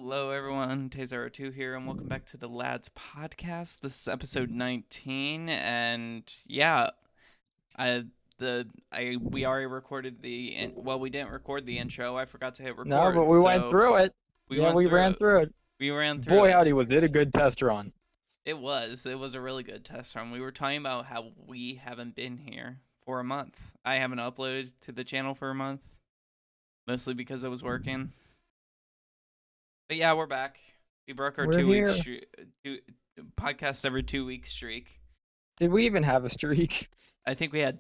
Hello, everyone. Taser02 here, and welcome back to the Lads Podcast. This is episode 19, and I we already recorded we didn't record the intro. I forgot to hit No, but record, we went so through it. we Yeah, went we through ran it. through it. We ran through Boy, it. howdy, was it a good test run. It was a really good test run. We were talking about how we haven't been here for a month. I haven't uploaded to the channel for a month, mostly because I was working. But yeah, we're back. We broke our We're 2 week here. podcast every 2 week streak. Did we even have a streak? I think we had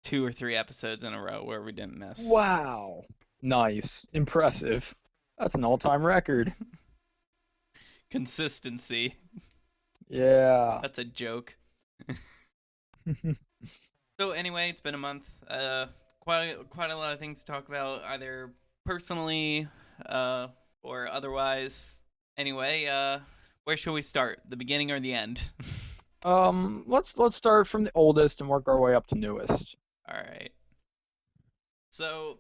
2 or 3 episodes in a row where we didn't miss. Wow. Nice. Impressive. That's an all-time record. Consistency. Yeah. That's a joke. So anyway, it's been a month. Quite a lot of things to talk about, either personally, or otherwise. Anyway, where should we start? The beginning or the end? let's start from the oldest and work our way up to newest. All right. So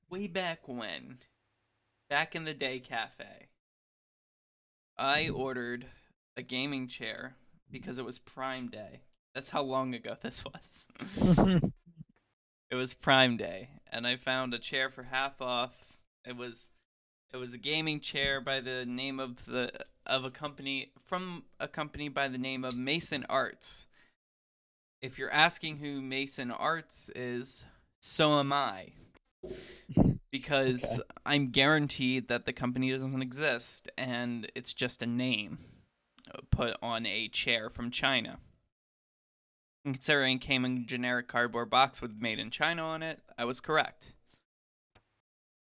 way back when, back in the day cafe, I ordered a gaming chair because it was Prime Day. That's how long ago this was. It was Prime Day, and I found a chair for half off. It was a gaming chair by the name of a company from a company by the name of Mason Arts. If you're asking who Mason Arts is, so am I, because Okay. I'm guaranteed that the company doesn't exist and it's just a name put on a chair from China. And considering it came in a generic cardboard box with "Made in China" on it, I was correct.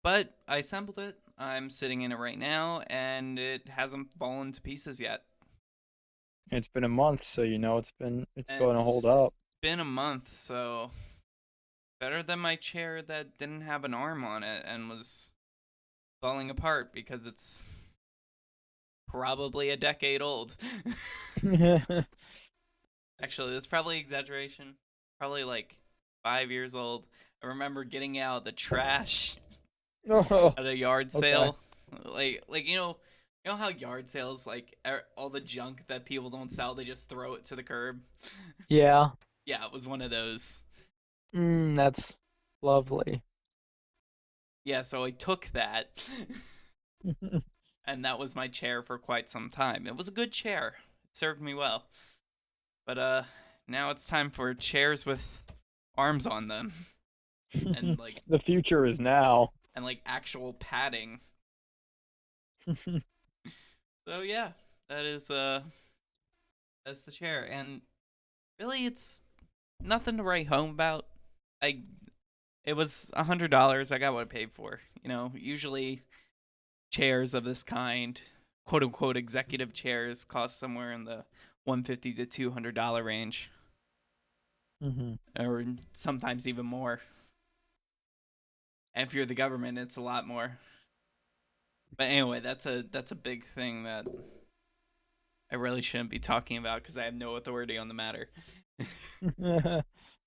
But I assembled it. I'm sitting in it right now, and it hasn't fallen to pieces yet. It's been a month, so it's And going to hold it's up. been a month, so better than my chair that didn't have an arm on it and was falling apart because it's probably a decade old. Actually, that's probably exaggeration. Probably like 5 years old. I remember getting out the trash Oh, at a yard okay. sale. Like how yard sales, like all the junk that people don't sell, they just throw it to the curb. Yeah. Yeah, it was one of those. That's lovely. Yeah, so I took that, and that was my chair for quite some time. It was a good chair. It served me well. But now it's time for chairs with arms on them and like The future is now. actual padding. So yeah, that is that's the chair, and really it's nothing to write home about. I It was $100. I got what I paid for. Usually chairs of this kind, quote unquote executive chairs, cost somewhere in the $150 to $200 range, Hmm. or sometimes even more. And if you're the government, it's a lot more. But anyway, that's a big thing that I really shouldn't be talking about because I have no authority on the matter.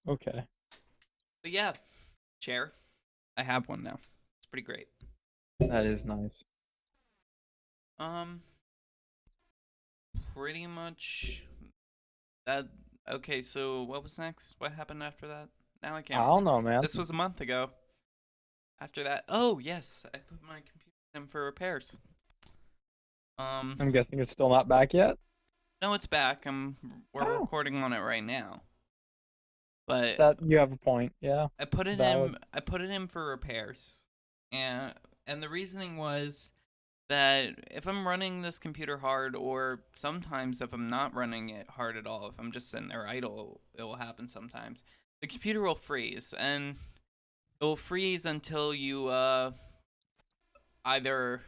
Okay. But yeah, chair. I have one now. It's pretty great. That is nice. Um, Pretty much that. Okay, so what was next? What happened after that? Now I I can't. don't know, man. This was a month ago. After that, oh yes, I put my computer in for repairs. Um, I'm guessing it's still not back yet. no, it's back. We're Oh, recording on it right now. But that you have a point. Yeah, I put it valid. in. I put it in for repairs, and the reasoning was that if I'm running this computer hard, or sometimes if I'm not running it hard at all, if I'm just sitting there idle, it will happen sometimes. The computer will freeze, and it will freeze until you either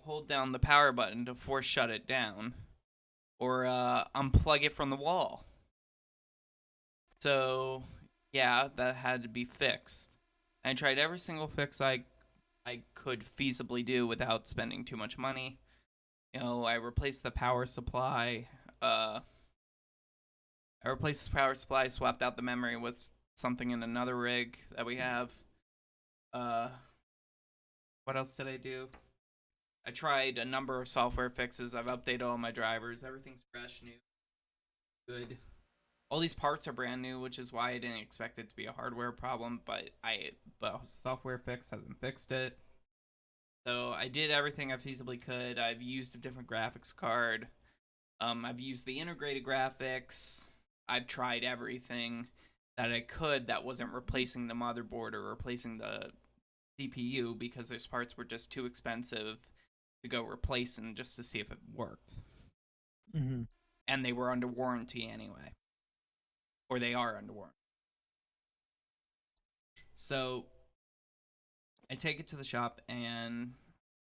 hold down the power button to force shut it down, or unplug it from the wall. So yeah, that had to be fixed. I tried every single fix I could feasibly do without spending too much money. I replaced the power supply. Uh, I replaced the power supply, swapped out the memory with something in another rig that we have. Uh, What else did I do? I tried a number of software fixes. I've updated all my drivers. Everything's fresh, new, good. All these parts are brand new, which is why I didn't expect it to be a hardware problem. But software fix hasn't fixed it. So I did everything I feasibly could. I've used a different graphics card. I've used the integrated graphics. I've tried everything that I could that wasn't replacing the motherboard or replacing the CPU because those parts were just too expensive to go replace and just to see if it worked. Mm-hmm. And they were under warranty anyway. Or they are under warranty. So I take it to the shop and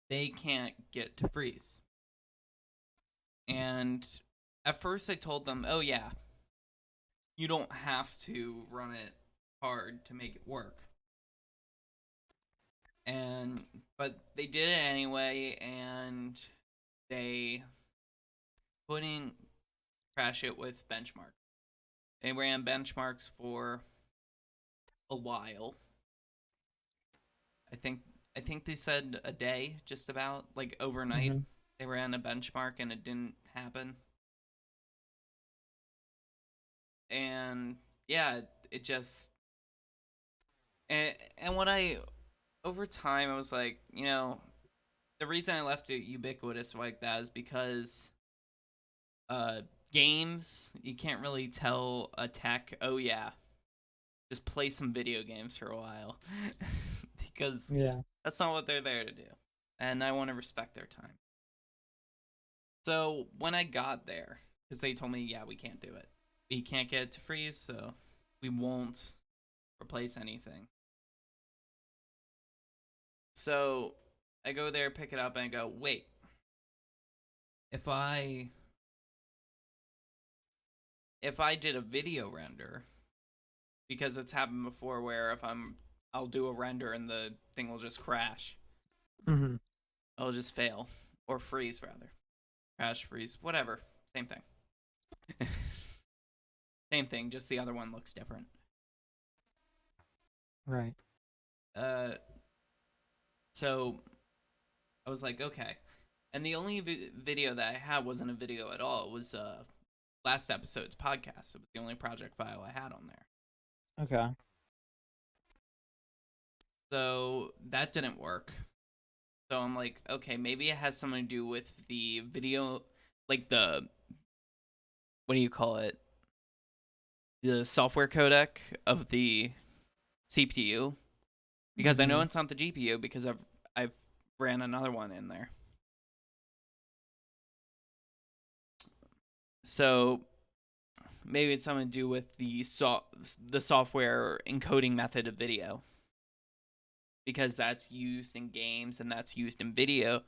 they can't get to freeze. And at first I told them, oh yeah, you don't have to run it hard to make it work. But they did it anyway, and they couldn't crash it with benchmark. They ran benchmarks for a while. I think they said a day, just about like overnight. Mm-hmm. They ran a benchmark and it didn't happen. And yeah, it just and when I over time I was like, the reason I left it ubiquitous like that is because uh games you can't really tell a tech, oh yeah, just play some video games for a while because Yeah. that's not what they're there to do, and I want to respect their time. So when I got there, because they told me, yeah, we can't do it, we can't get it to freeze, so we won't replace anything. So I go there, pick it up, and I go, wait, if I did a video render, because it's happened before where if I'll do a render and the thing will just crash. Mm-hmm. It'll just fail or freeze rather. Crash, freeze, whatever. Same thing. Same thing, just the other one looks different. Right. Uh so I was like, okay. And the only video that I had wasn't a video at all. It was last episode's podcast. It was the only project file I had on there. Okay. So that didn't work. So I'm like, okay, maybe it has something to do with the video, like the, what do you call it? The software codec of the CPU. Because I know Mm-hmm. it's not the GPU because I've ran another one in there. So maybe it's something to do with the software encoding method of video. Because that's used in games and that's used in video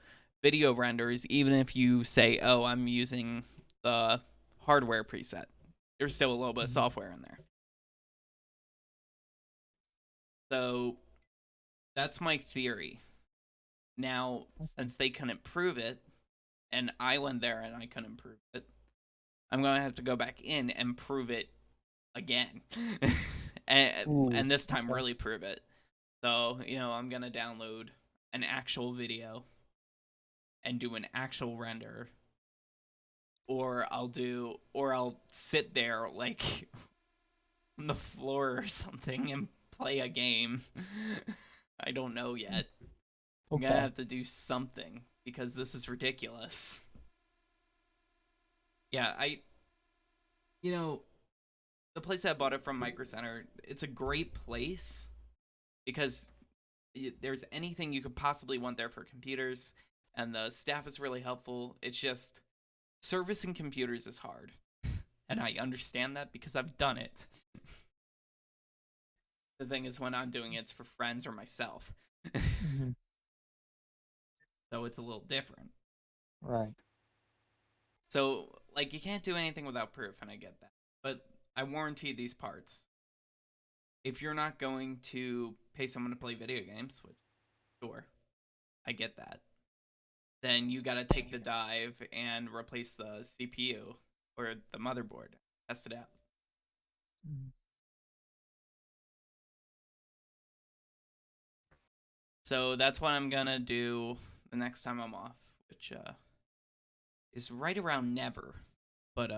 renders, even if you say, oh, I'm using the hardware preset, there's still a little bit of Mm-hmm. software in there. So that's my theory. Now, since they couldn't prove it, and I went there and I couldn't prove it, I'm going to have to go back in and prove it again. Ooh. And this time Okay. really prove it. So, I'm going to download an actual video and do an actual render, or I'll sit there like on the floor or something and play a game. I don't know yet. I'm gonna Okay. have to do something because this is ridiculous. Yeah, you know, the place I bought it from, Micro Center, it's a great place because there's anything you could possibly want there for computers, and the staff is really helpful. It's just servicing computers is hard, and I understand that because I've done it. The thing is, when I'm doing it, it's for friends or myself, Mm-hmm. so it's a little different. Right. So, like, you can't do anything without proof, and I get that. But I warranty these parts. If you're not going to pay someone to play video games, which, sure, I get that, then you gotta take the dive and replace the CPU or the motherboard. Test it out. Mhm. So that's what I'm gonna do the next time I'm off, which is right around never. But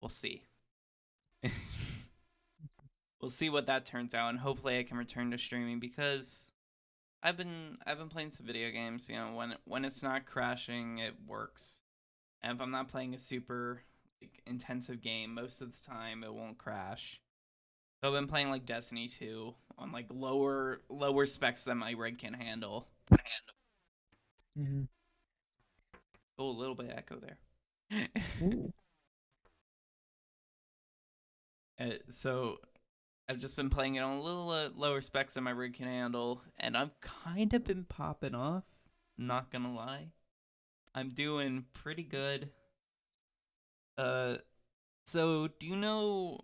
we'll see. We'll see what that turns out, and hopefully I can return to streaming because I've been playing some video games. You know, when it's not crashing, it works. And if I'm not playing a super like intensive game, most of the time it won't crash. So I've been playing like Destiny 2 on like lower specs than my rig can handle. Hmm. Oh, a little bit of echo there. Ooh. So I've just been playing it on a little lower specs than my rig can handle, and I've kind of been popping off. Not gonna lie, I'm doing pretty good. Uh, so do you know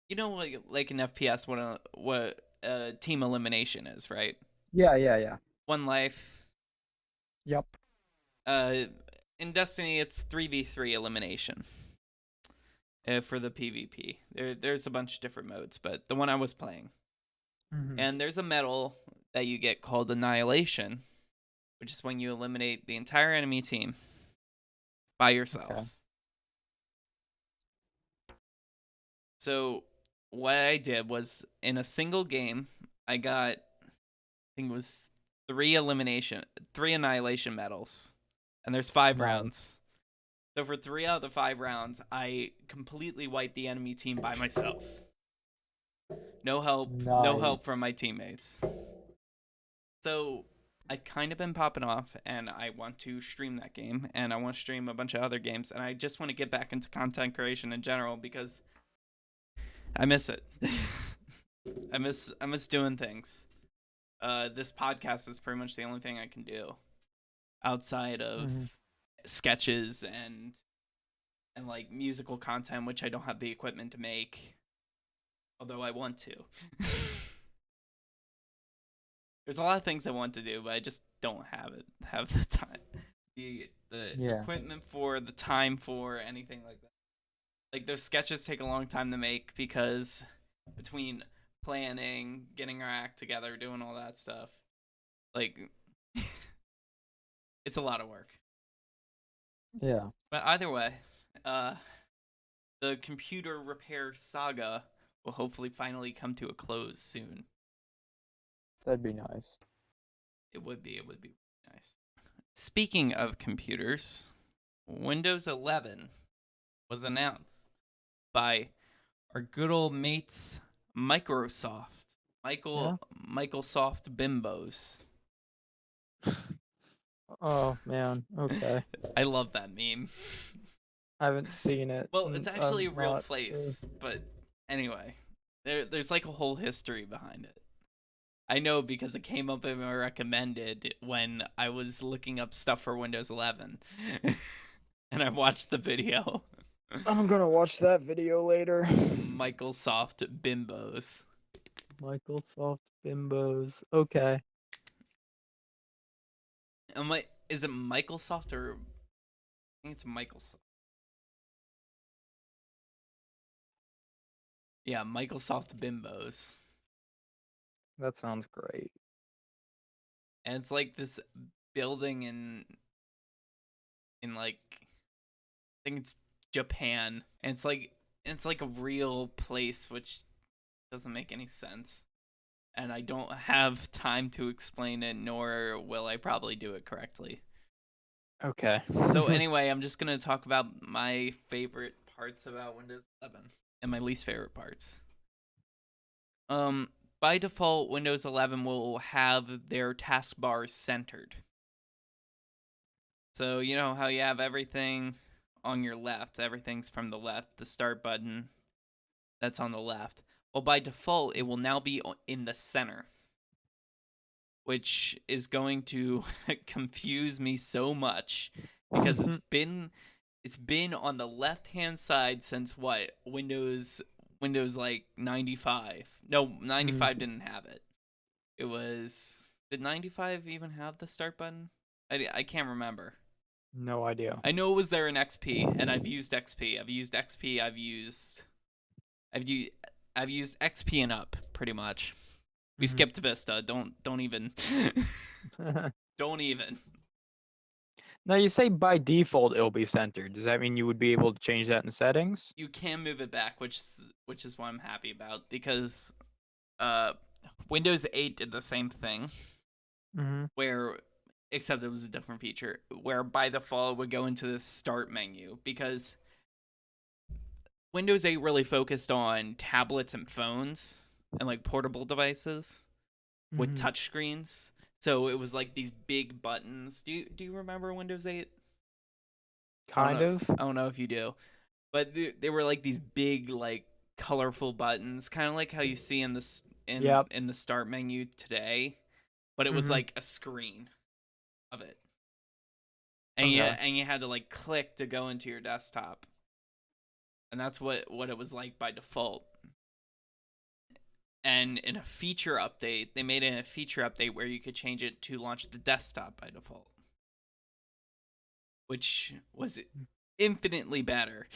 like an FPS what team elimination is, right? Yeah, yeah, yeah. One life. Yep. Uh, in Destiny, it's 3v3 elimination. For the PvP, there's a bunch of different modes, but the one I was playing, Hmm. and there's a medal that you get called Annihilation, which is when you eliminate the entire enemy team by yourself. Okay. So what I did was in a single game, I got I think it was three annihilation medals, and there's 5 rounds. Nice. So for 3 out of the 5 rounds, I completely wiped the enemy team by myself. No help from Nice. my teammates. So I've kind of been popping off, and I want to stream that game, and I want to stream a bunch of other games, and I just want to get back into content creation in general because I miss it. I miss doing things. This podcast is pretty much the only thing I can do outside of Hmm. sketches and like musical content, which I don't have the equipment to make, although I want to. There's a lot of things I want to do, but I just don't have the time, the Yeah. equipment for, the time for anything like that. Like those sketches take a long time to make because between planning, getting our act together, doing all that stuff, like it's a lot of work. Yeah. But either way, uh, the computer repair saga will hopefully finally come to a close soon. That'd be nice. It would be nice. Speaking of computers, Windows 11 was announced by our good old mates Microsoft. Yeah. Michael Soft Bimbos. Oh man. Okay. I love that meme. I haven't seen it. Well, it's actually a I'm real not. place, but anyway, there's like a whole history behind it. I know because it came up in my recommended when I was looking up stuff for Windows 11, and I watched the video. I'm gonna watch that video later. Michael Soft Bimbos. Microsoft Bimbos. Okay. Is it Microsoft or I think it's Microsoft? Yeah, Microsoft Bimbos. That sounds great. And it's like this building in like I think it's Japan. And it's like a real place which doesn't make any sense. And I don't have time to explain it, nor will I probably do it correctly. Okay. So anyway, I'm just gonna talk about my favorite parts about Windows 11 and my least favorite parts. Um, by default, Windows 11 will have their taskbars centered. So you know how you have everything on your left, everything's from the left. The start button that's on the left. Well, by default, it will now be in the center, which is going to confuse me so much because it's been on the left hand side since what Windows like 95. No, 95 didn't have it. It was did 95 even have the start button? I can't remember. No idea. I know it was there in XP, and I've used XP. I've used XP. I've used XP and up pretty much. We Mhm. skipped Vista. Don't even don't even. Now you say by default it'll be centered. Does that mean you would be able to change that in settings? You can move it back, which is what I'm happy about because uh Windows 8 did the same thing Mm-hmm. where except it was a different feature where by default it would go into the start menu because Windows 8 really focused on tablets and phones and like portable devices with Mm-hmm. touchscreens. So it was like these big buttons. Do you remember Windows 8? I don't Kind know. of. I don't know if you do, but they were like these big like colorful buttons, kind of like how you see in this Yep. in the start menu today, but it was Mm-hmm. like a screen of it, and Okay. you had to like click to go into your desktop, and that's what it was like by default. And in a feature update, they made it a feature update where you could change it to launch the desktop by default, which was infinitely better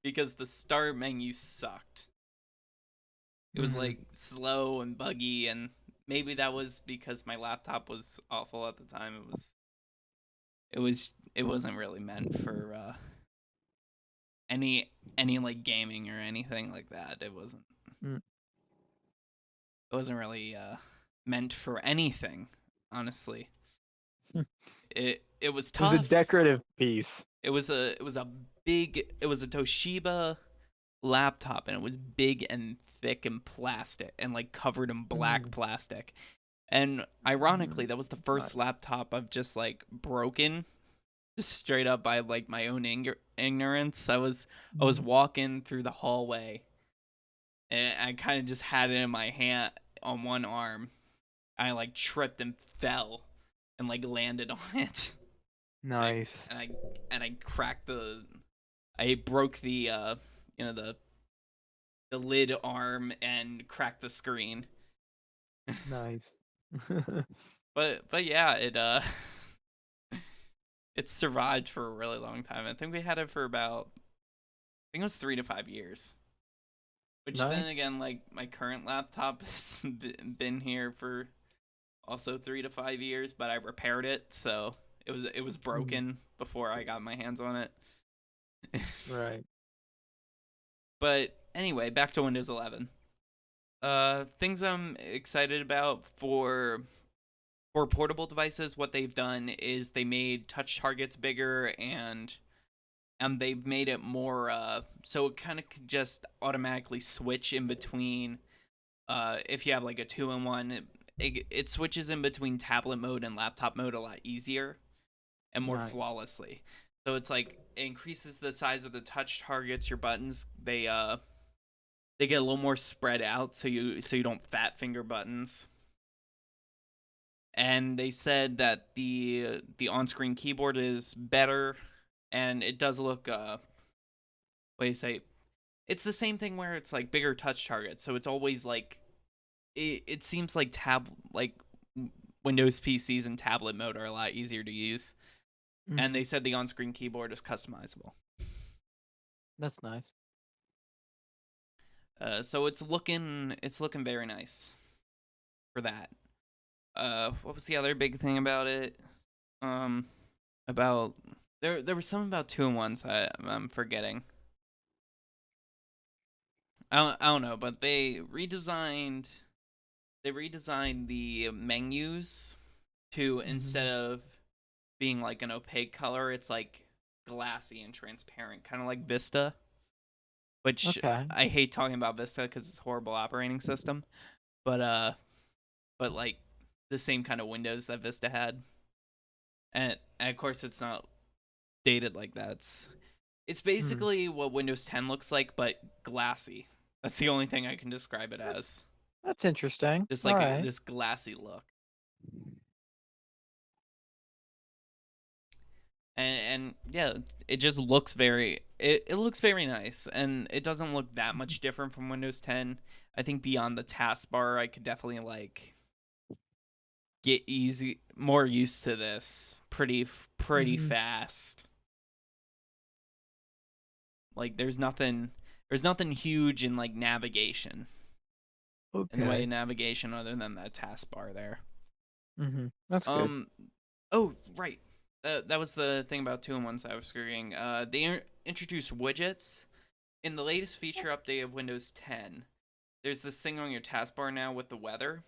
because the start menu sucked. It was Mm-hmm. like slow and buggy, and maybe that was because my laptop was awful at the time. It wasn't really meant for any like gaming or anything like that. It wasn't really meant for anything, honestly. It was It was a tough. decorative piece. It was a Toshiba laptop, and it was big and thick and plastic and like covered in black Mm-hmm. plastic. And Mm-hmm. ironically, that was the That's first nice. laptop I've just like broken just straight up by like my own ignorance. I was Mm-hmm. walking through the hallway and I kind of just had it in my hand on one arm. I like tripped and fell and like landed on it. And I Nice. and I and I broke the the lid arm and cracked the screen. Nice. But yeah, it survived for a really long time. I think we had it for about I think it was 3 to 5 years. Which then Nice. again, like my current laptop has been here for also 3 to 5 years, but I repaired it, so it was Mm. broken before I got my hands on it. Right. But anyway, back to Windows 11. Things I'm excited about for portable devices. What they've done is they made touch targets bigger and they've made it more so it kind of could just automatically switch in between if you have like a two-in-one it switches in between tablet mode and laptop mode a lot easier and more Nice. flawlessly. So it's like it increases the size of the touch targets. Your buttons they get a little more spread out so you don't fat finger buttons. And they said that the on-screen keyboard is better and it does look what do you say, it's the same thing where it's like bigger touch targets, so it's always like it seems like Windows PCs and tablet mode are a lot easier to use. And Mm-hmm. they said the on-screen keyboard is customizable, That's nice. so it's looking very nice for that. What was the other big thing about it? Um, about there was something about two-in-ones I'm forgetting. I don't know, but they redesigned the menus to Mm-hmm. instead of being like an opaque color, it's like glassy and transparent, kind of like Vista. Which Okay. I hate talking about Vista because it's a horrible operating system, but like the same kind of windows that Vista had, and of course it's not dated like that. It's Mm. basically what Windows 10 looks like, but glassy. That's the only thing I can describe it as. That's interesting. Just All like right. this glassy look. And yeah, it just looks it looks very nice and it doesn't look that much different from Windows 10. I think beyond the taskbar I could definitely like get easy more used to this pretty Mm-hmm. fast. Like there's nothing huge in like navigation. in the way Okay. of navigation other than that taskbar there. That's good. Oh, right. That was the thing about 2-in-1s that I was screwing. They introduced widgets in the latest feature update of Windows 10. There's this thing on your taskbar now with the weather,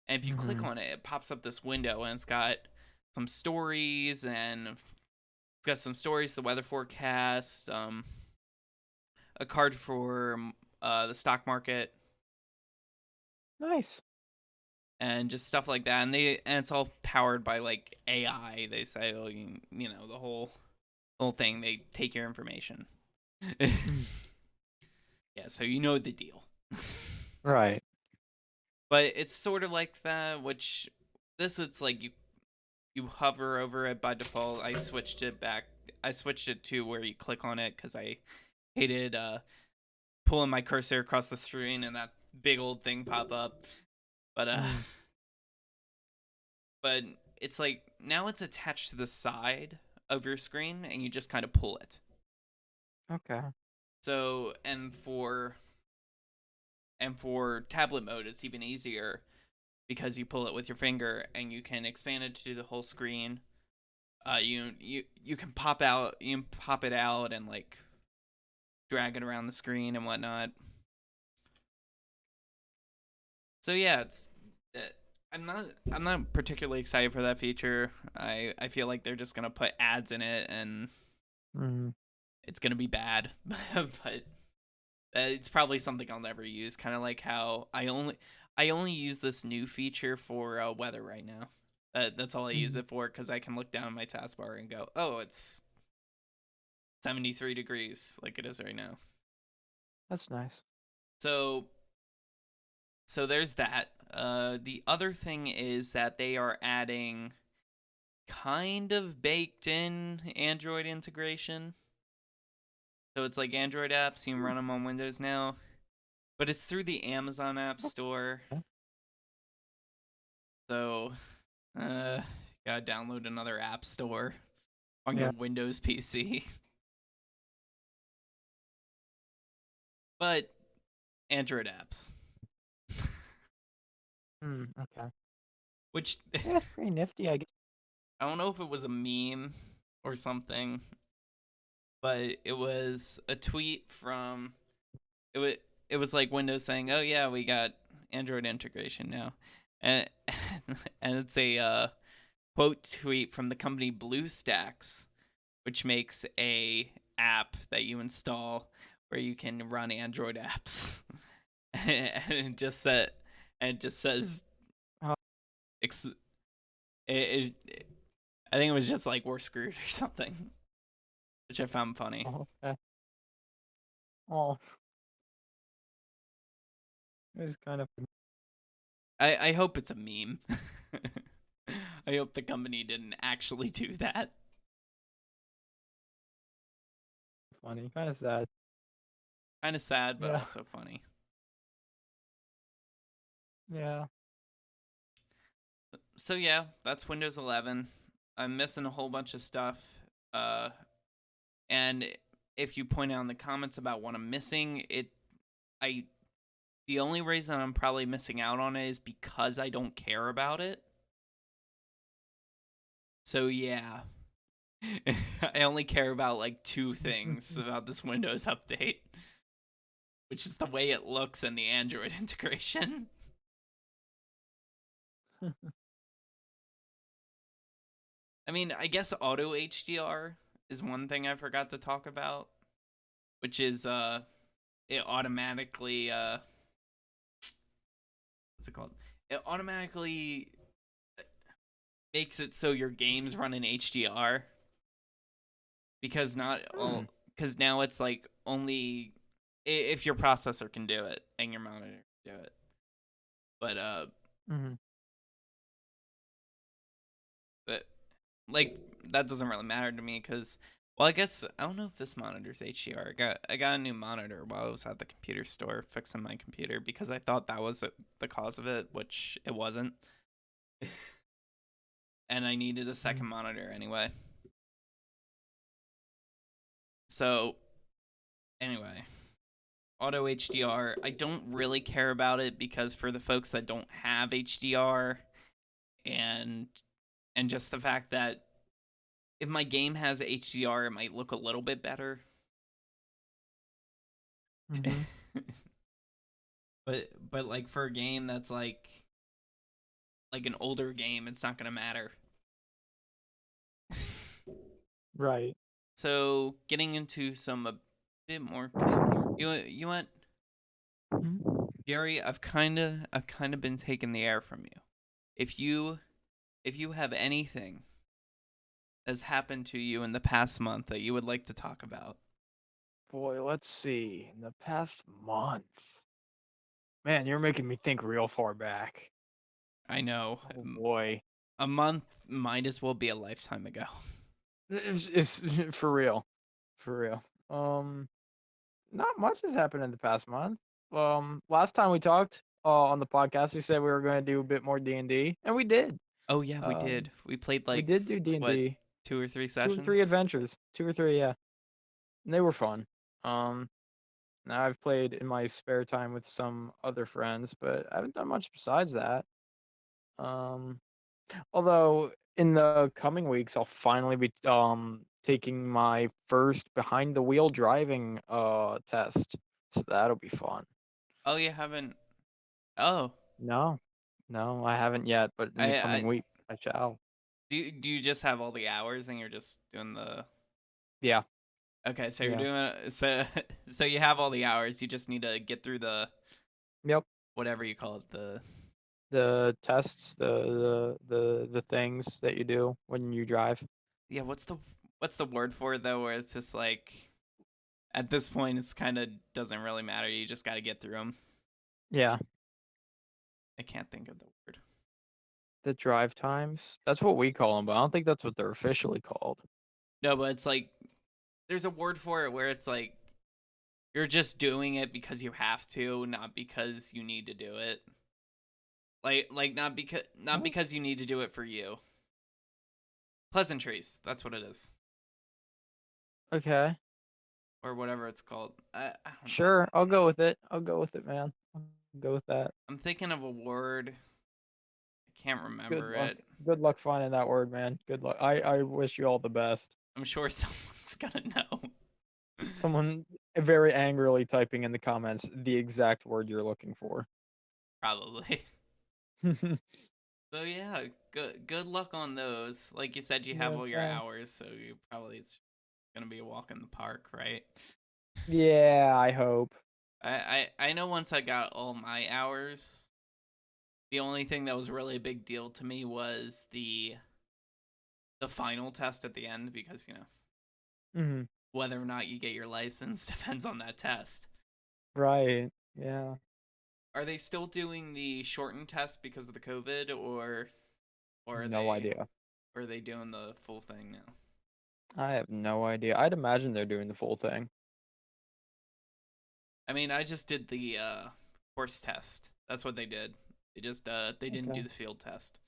and if you click Mm-hmm. on it, it pops up this window, and it's got some stories, the weather forecast, a card for the stock market, Nice. and just stuff like that. And it's all powered by like AI. They say, oh, you know, the whole thing. They take your information. Mm. Yeah, so you know the deal. Right. But it's sort of like that, which this it's like you hover over it by default. I switched it back. I switched it to where you click on it because I hated pulling my cursor across the screen and that big old thing pop up. But Mm. but it's like now it's attached to the side of your screen and you just kind of pull it. Okay. So and for tablet mode it's even easier because you pull it with your finger and you can expand it to the whole screen. You can pop it out and like drag it around the screen and whatnot. So yeah, uh, I'm not particularly excited for that feature. I feel like they're just gonna put ads in it and Mm. it's gonna be bad. But it's probably something I'll never use. Kind of like how I only use this new feature for weather right now. That's all I use Mm. it for because I can look down at my taskbar and go, oh, it's 73 degrees like it is right now. That's nice. So there's that. The other thing is that they are adding kind of baked in Android integration. So it's like Android apps, you can run them on Windows now, but it's through the Amazon App Store. Okay. So, gotta download another app store on your Yeah. Windows PC. But Android apps, Okay. which Yeah, it's pretty nifty, I guess. I don't know if it was a meme or something, but it was a tweet from it was it was like Windows saying, "Oh yeah, we got Android integration now," and and it's a quote tweet from the company BlueStacks, which makes a app that you install where you can run Android apps, and it just says Oh, ex- it I think it was just like we're screwed or something, which I found funny. okay. Oh, it's kind of I hope it's a meme. I hope the company didn't actually do that. funny, kind of sad. Kind of sad, but Yeah. also funny. Yeah. So yeah, that's Windows 11. I'm missing a whole bunch of stuff. Uh, and if you point out in the comments about what I'm missing, I the only reason I'm probably missing out on it is because I don't care about it. So yeah, I only care about like two things about this Windows update, which is the way it looks and the Android integration. I mean, I guess auto HDR is one thing I forgot to talk about, which is it automatically what's it called? It automatically makes it so your games run in HDR because not Hmm. all because now it's like only if your processor can do it and your monitor can do it. But Mm-hmm. but like that doesn't really matter to me because well I guess I don't know if this monitor's HDR. I got a new monitor while I was at the computer store fixing my computer because I thought that was the cause of it, which it wasn't. And I needed a second monitor anyway. So anyway, auto HDR. I don't really care about it because for the folks that don't have HDR and just the fact that if my game has HDR, it might look a little bit better. Mm-hmm. But like for a game that's like an older game, it's not gonna matter. Right. So getting into some a bit more, you want Mhm. Jerry? I've kind of been taking the air from you. If you have anything that's happened to you in the past month that you would like to talk about, Boy, let's see. In the past month, man, you're making me think real far back. I know Oh boy, a month might as well be a lifetime ago. it's for real, for real. Not much has happened in the past month. Last time we talked on the podcast, we said we were going to do a bit more D&D, and we did. Oh yeah, we Um, did. We played we like did do what, D&D, 2 or 3 two or three sessions? adventures, 2 or 3, yeah, and they were fun. Um, Now I've played in my spare time with some other friends, but I haven't done much besides that. Um, Although in the coming weeks I'll finally be taking my first behind the wheel driving test. So that'll be fun. Oh, you haven't. Oh, No. No, I haven't yet, but in the I coming weeks I shall. do you just have all the hours and you're just doing the. Yeah. Okay, so you're Yeah. doing so so you have all the hours. You just need to get through the Yep. whatever you call it, the. The tests, the things that you do when you drive. Yeah, what's the word for it though? Where it's just like at this point, it's kind of doesn't really matter. You just got to get through them. Yeah. I can't think of the word. The drive times. That's what we call them, but I don't think that's what they're officially called. No, but it's like there's a word for it where it's like you're just doing it because you have to, not because you need to do it. Like not Oh, because you need to do it for you. Pleasantries, that's what it is, okay. or whatever it's called. I don't know. Sure. I'll go with it. I'll go with it, man. I'll go with that. I'm thinking of a word. I can't Good remember luck. it. Good luck finding that word, man. Good luck. I wish you all the best. I'm sure someone's gonna know. Someone very angrily typing in the comments the exact word you're looking for. Probably. So yeah, good luck on those. Like you said, you have Yeah, all your thanks. hours, so you probably it's gonna be a walk in the park, right? Yeah, I hope. I know once I got all my hours, the only thing that was really a big deal to me was the final test at the end because Hmm. whether or not you get your license depends on that test. Right. Yeah. Are they still doing the shortened test because of the COVID, or No idea. are they doing the full thing now? I have no idea. I'd imagine they're doing the full thing. I mean, I just did the course test. That's what they did. They didn't do Okay. the field test.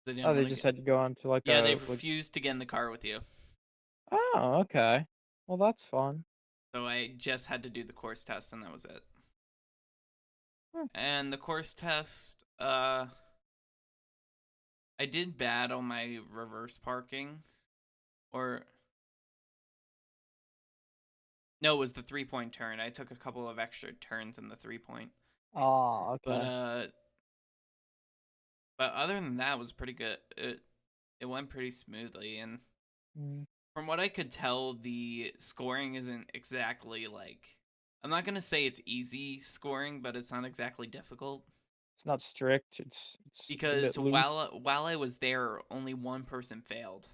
They didn't Oh, they want to just get. had to go on to like Yeah, they a like. refused to get in the car with you. Oh, okay. Well, that's fun. So I just had to do the course test, and that was it. Hmm. And the course test, I did bad on my reverse parking, or no, it was the 3 point turn. I took a couple of extra turns in the 3 point, Oh, but okay. other than that, it was pretty good. It went pretty smoothly, and Mm. from what I could tell, the scoring isn't exactly like. I'm not gonna say it's easy scoring, but it's not exactly difficult. It's not strict. It's a bit Because loose. while I was there, only one person failed,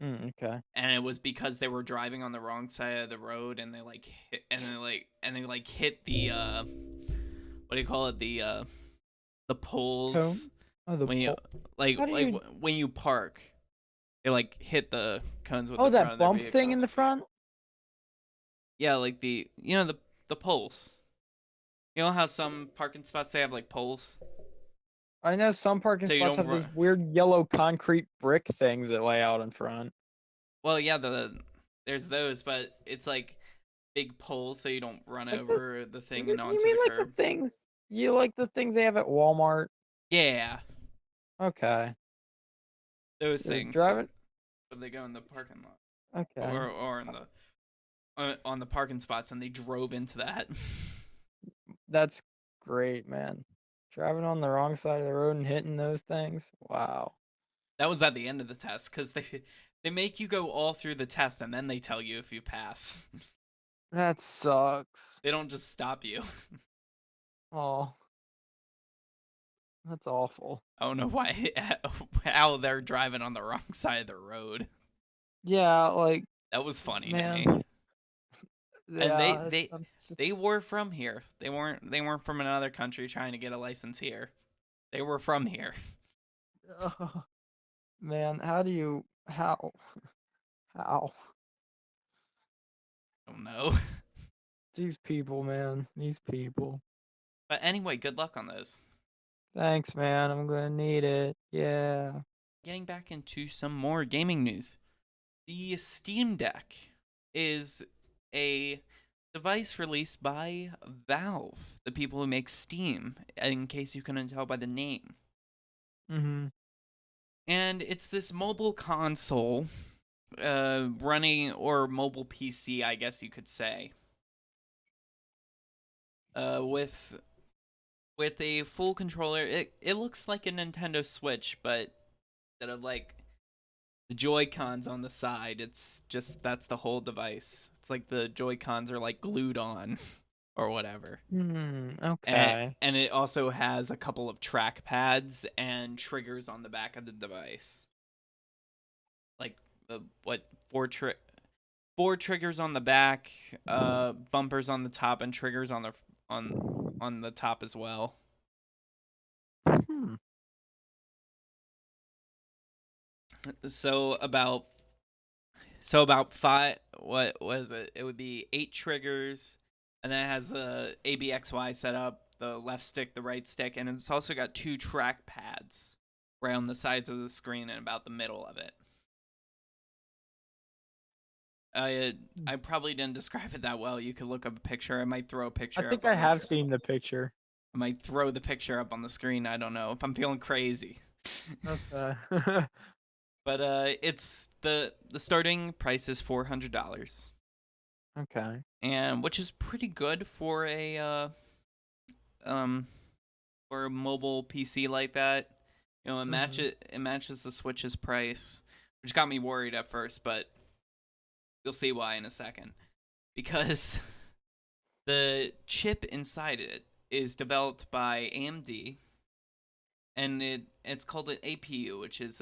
Okay. and it was because they were driving on the wrong side of the road, and they like hit the what do you call it, the poles Cone? Oh, the when you pole. How do you? when you park, they like hit the cones with Oh, the front that of their bump thing vehicle. in the front. Yeah, like the poles. You know how some parking spots they have like poles, I know some parking so you spots don't have those run. weird yellow concrete brick things that lay out in front. Well, yeah, there's those, but it's like big pole so you don't run Like the over the is thing and it, you onto mean the like the curb. things you like the things they have at Walmart? Yeah, Okay. those So things, but driving. they go in the parking lot Okay. or in the on the parking spots, and they drove into that. That's great, man. Driving on the wrong side of the road and hitting those things. Wow. That was at the end of the test because they make you go all through the test and then they tell you if you pass. That sucks. They don't just stop you. Oh, that's awful. I don't know why how they're driving on the wrong side of the road. Yeah, like That was funny to man. me. And Yeah, that's they just were from here. They weren't from another country trying to get a license here. They were from here. oh, man, how do you how I don't know. these people, man, these people. But anyway, good luck on those. Thanks, man. I'm gonna need it. Yeah. Getting back into some more gaming news. The Steam Deck is a device released by Valve, the people who make Steam, in case you couldn't tell by the name. Mhm. And it's this mobile console running, or mobile PC, I guess you could say, with a full controller. It looks like a Nintendo Switch, but instead of like the Joy Cons on the side, it's just that's the whole device. It's like the Joy Cons are like glued on or whatever. And, Okay. and it also has a couple of track pads and triggers on the back of the device. Like what four triggers on the back, bumpers on the top, and triggers on the top as well. Hmm. So about so about five. What was it? It would be 8 triggers, and then it has the ABXY setup, the left stick, the right stick, and it's also got 2 track pads right on the sides of the screen and about the middle of it. I probably didn't describe it that well. You could look up a picture. I might throw a I picture think up I on the. have seen the picture. I might throw the picture up on the screen. I don't know if I'm feeling crazy. Okay. But it's the starting price is $400, Okay. and which is pretty good um for a mobile PC like that. You know, Mhm. it matches the Switch's price, which got me worried at first, but you'll see why in a second. Because the chip inside it is developed by AMD, and it's called an APU, which is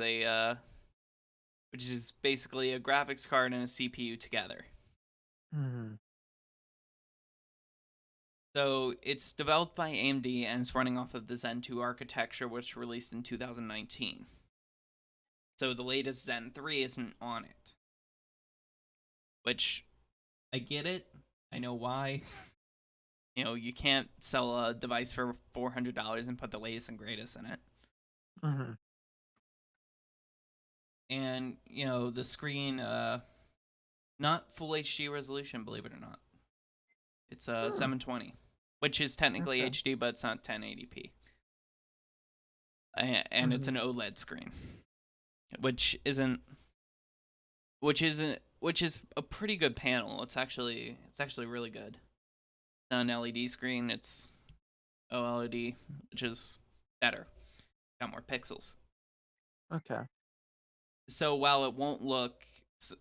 basically a graphics card and a CPU together. Mhm. So it's developed by AMD and it's running off of the Zen 2 architecture, which released in 2019. So the latest Zen 3 isn't on it, which I get it. I know why. You know, you can't sell a device for $400 and put the latest and greatest in it. Mhm. And, you know, the screen, not full HD resolution, believe it or not. It's Hmm. 720, which is technically Okay. HD, but it's not 1080p. And it's Mhm. an OLED screen, which isn't which is a pretty good panel. It's actually really good. It's not an LED screen, it's OLED, which is better. Got more pixels. Okay. So while it won't look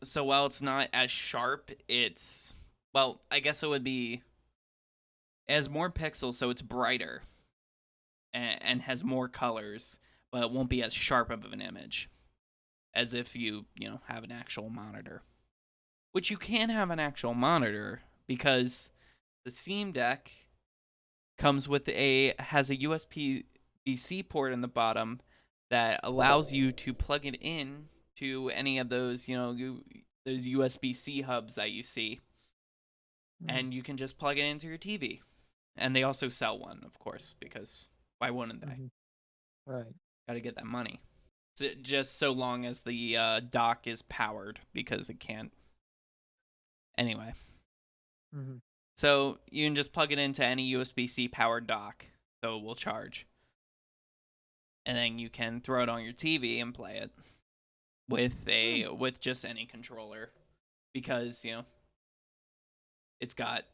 so while it's not as sharp, it's well, I guess it would be it has more pixels, so it's brighter and has more colors, but it won't be as sharp of an image as if you have an actual monitor. Which you can have an actual monitor because the Steam Deck comes with a has a USB-C port in the bottom that allows you to plug it in to any of those, those USB-C hubs that you see, Mm. and you can just plug it into your TV. And they also sell one, of course, because why wouldn't they? Mhm. Right. Got to get that money. Just so long as the dock is powered, because it can't. Anyway, Mhm. So you can just plug it into any USB-C powered dock, so it will charge, and then you can throw it on your TV and play it Hmm. with just any controller, because it's got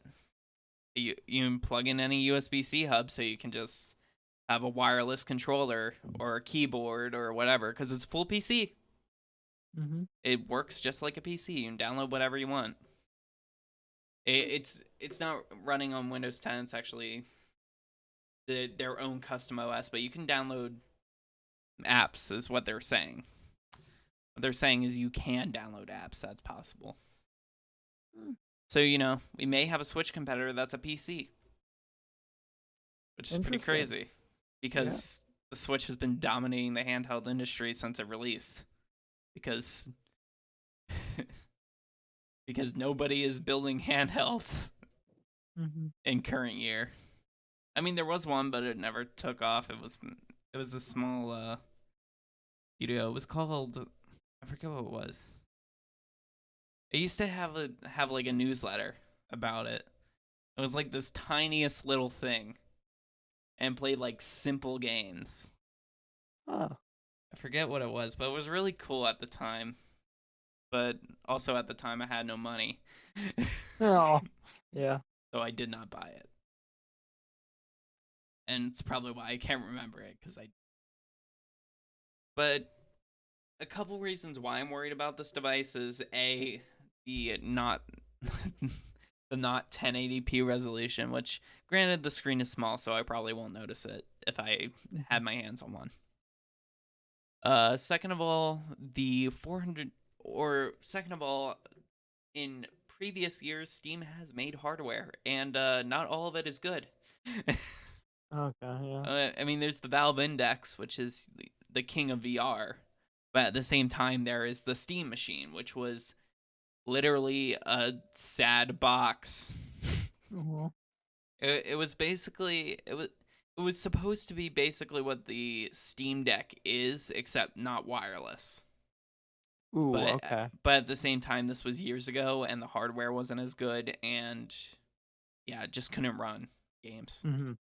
you can plug in any USB-C hub, so you can just have a wireless controller or a keyboard or whatever, because it's a full PC. Mhm. It works just like a PC. You can download whatever you want. It's not running on Windows 10. It's actually their own custom OS, but you can download apps, is what they're saying. What they're saying is you can download apps. That's possible. Hmm. So we may have a Switch competitor that's a PC, which is pretty Interesting. crazy, Yeah. because the Switch has been dominating the handheld industry since it released. Because because nobody is building handhelds Mhm. in current year. I mean, there was one, but it never took off. It was a small studio. It was called, I forget what it was. It used to have like a newsletter about it. It was like this tiniest little thing and played like simple games. Oh. I forget what it was, but it was really cool at the time. But also at the time, I had no money, Oh. Yeah. so I did not buy it. And it's probably why I can't remember it, because I. But a couple reasons why I'm worried about this device is a the not the not 1080p resolution, which granted the screen is small, so I probably won't notice it if I Mhm. had my hands on one. Second of all, the 400 or second of all, in previous years, Steam has made hardware, and not all of it is good. Okay. Yeah. I mean, there's the Valve Index, which is the king of VR, but at the same time, there is the Steam Machine, which was literally a sad box. Mhm. It was basically it was supposed to be basically what the Steam Deck is, except not wireless. Ooh. But Okay. but at the same time, this was years ago, and the hardware wasn't as good, and yeah, it just couldn't run games. Mhm.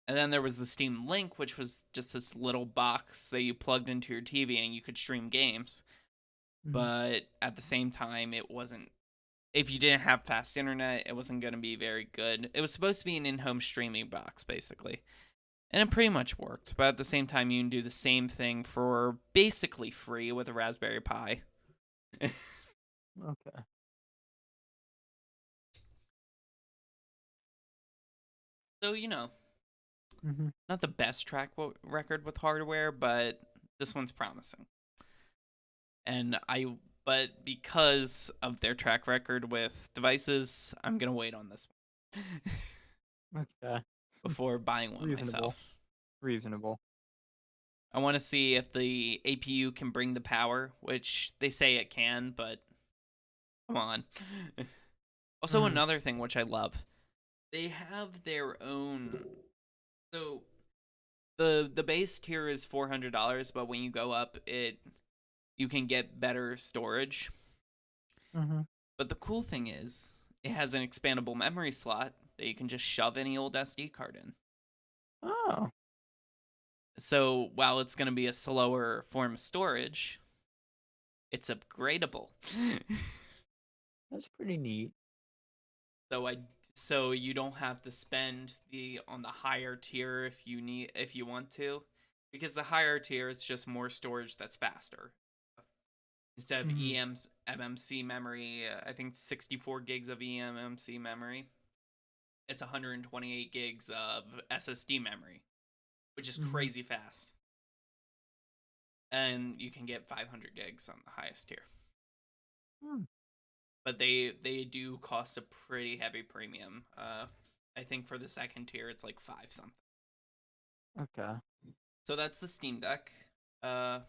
And then there was the Steam Link, which was just this little box that you plugged into your TV and you could stream games. Mhm. But at the same time, it wasn't. If you didn't have fast internet, it wasn't going to be very good. It was supposed to be an in home streaming box, basically. And it pretty much worked. But at the same time, you can do the same thing for basically free with a Raspberry Pi. Okay. So, Mhm. not the best track record with hardware, but this one's promising. And but because of their track record with devices, I'm gonna wait on this one Okay. before buying one myself. Reasonable. Reasonable. I want to see if the APU can bring the power, which they say it can, but come on. Also, Mhm. another thing which I love, they have their own. So the base tier is $400, but when you go up, you can get better storage. Mhm. But the cool thing is, it has an expandable memory slot that you can just shove any old SD card in. Oh. So while it's going to be a slower form of storage, it's upgradable. That's pretty neat. so I so you don't have to spend the on the higher tier if you want to, because the higher tier is just more storage that's faster. Instead of Mhm. MMC memory, I think 64 gigs of eMMC memory. It's 128 gigs of SSD memory, which is Mhm. crazy fast. And you can get 500 gigs on the highest tier. Hmm. But they do cost a pretty heavy premium. I think for the second tier it's like 5 something. Okay. So that's the Steam Deck. Uh,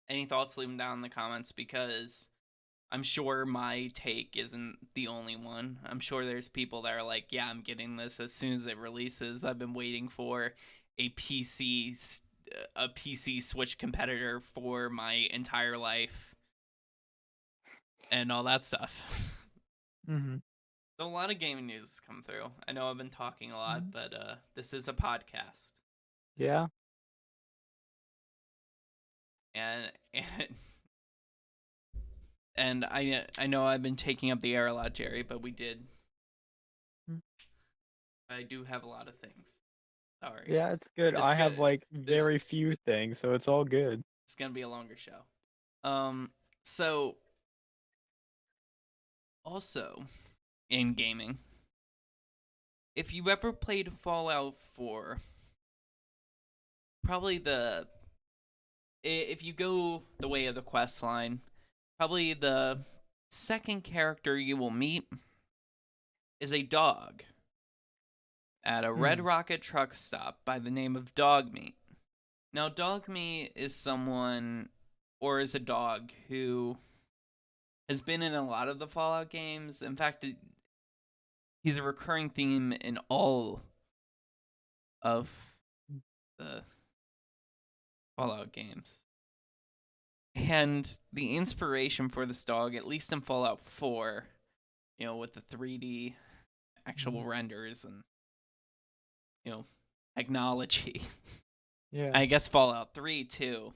any thoughts? Leave them down in the comments, because I'm sure my take isn't the only one. I'm sure there's people that are like, yeah, I'm getting this as soon as it releases. I've been waiting for a PC a PC Switch competitor for my entire life and all that stuff. Mm-hmm. So a lot of gaming news has come through. I know I've been talking a lot, Mhm. but this is a podcast, Yeah. and and I know I've been taking up the air a lot, Jerry, but Mm. I do have a lot of things. Sorry, Yeah, it's good. this is I gonna have like this very few things, so it's all good. is gonna be a longer show. So also in gaming, if you ever played Fallout 4, probably if you go the way of the quest line, probably the second character you will meet is a dog at a Red Mm. Rocket truck stop by the name of Dogmeat. Now, Dogmeat is someone, or is a dog, who has been in a lot of the Fallout games. In fact, he's a recurring theme in all of the Fallout games. And the inspiration for this dog, at least in Fallout 4, with the 3D actual Mhm. renders and, you know, technology, Yeah. I guess Fallout 3 too,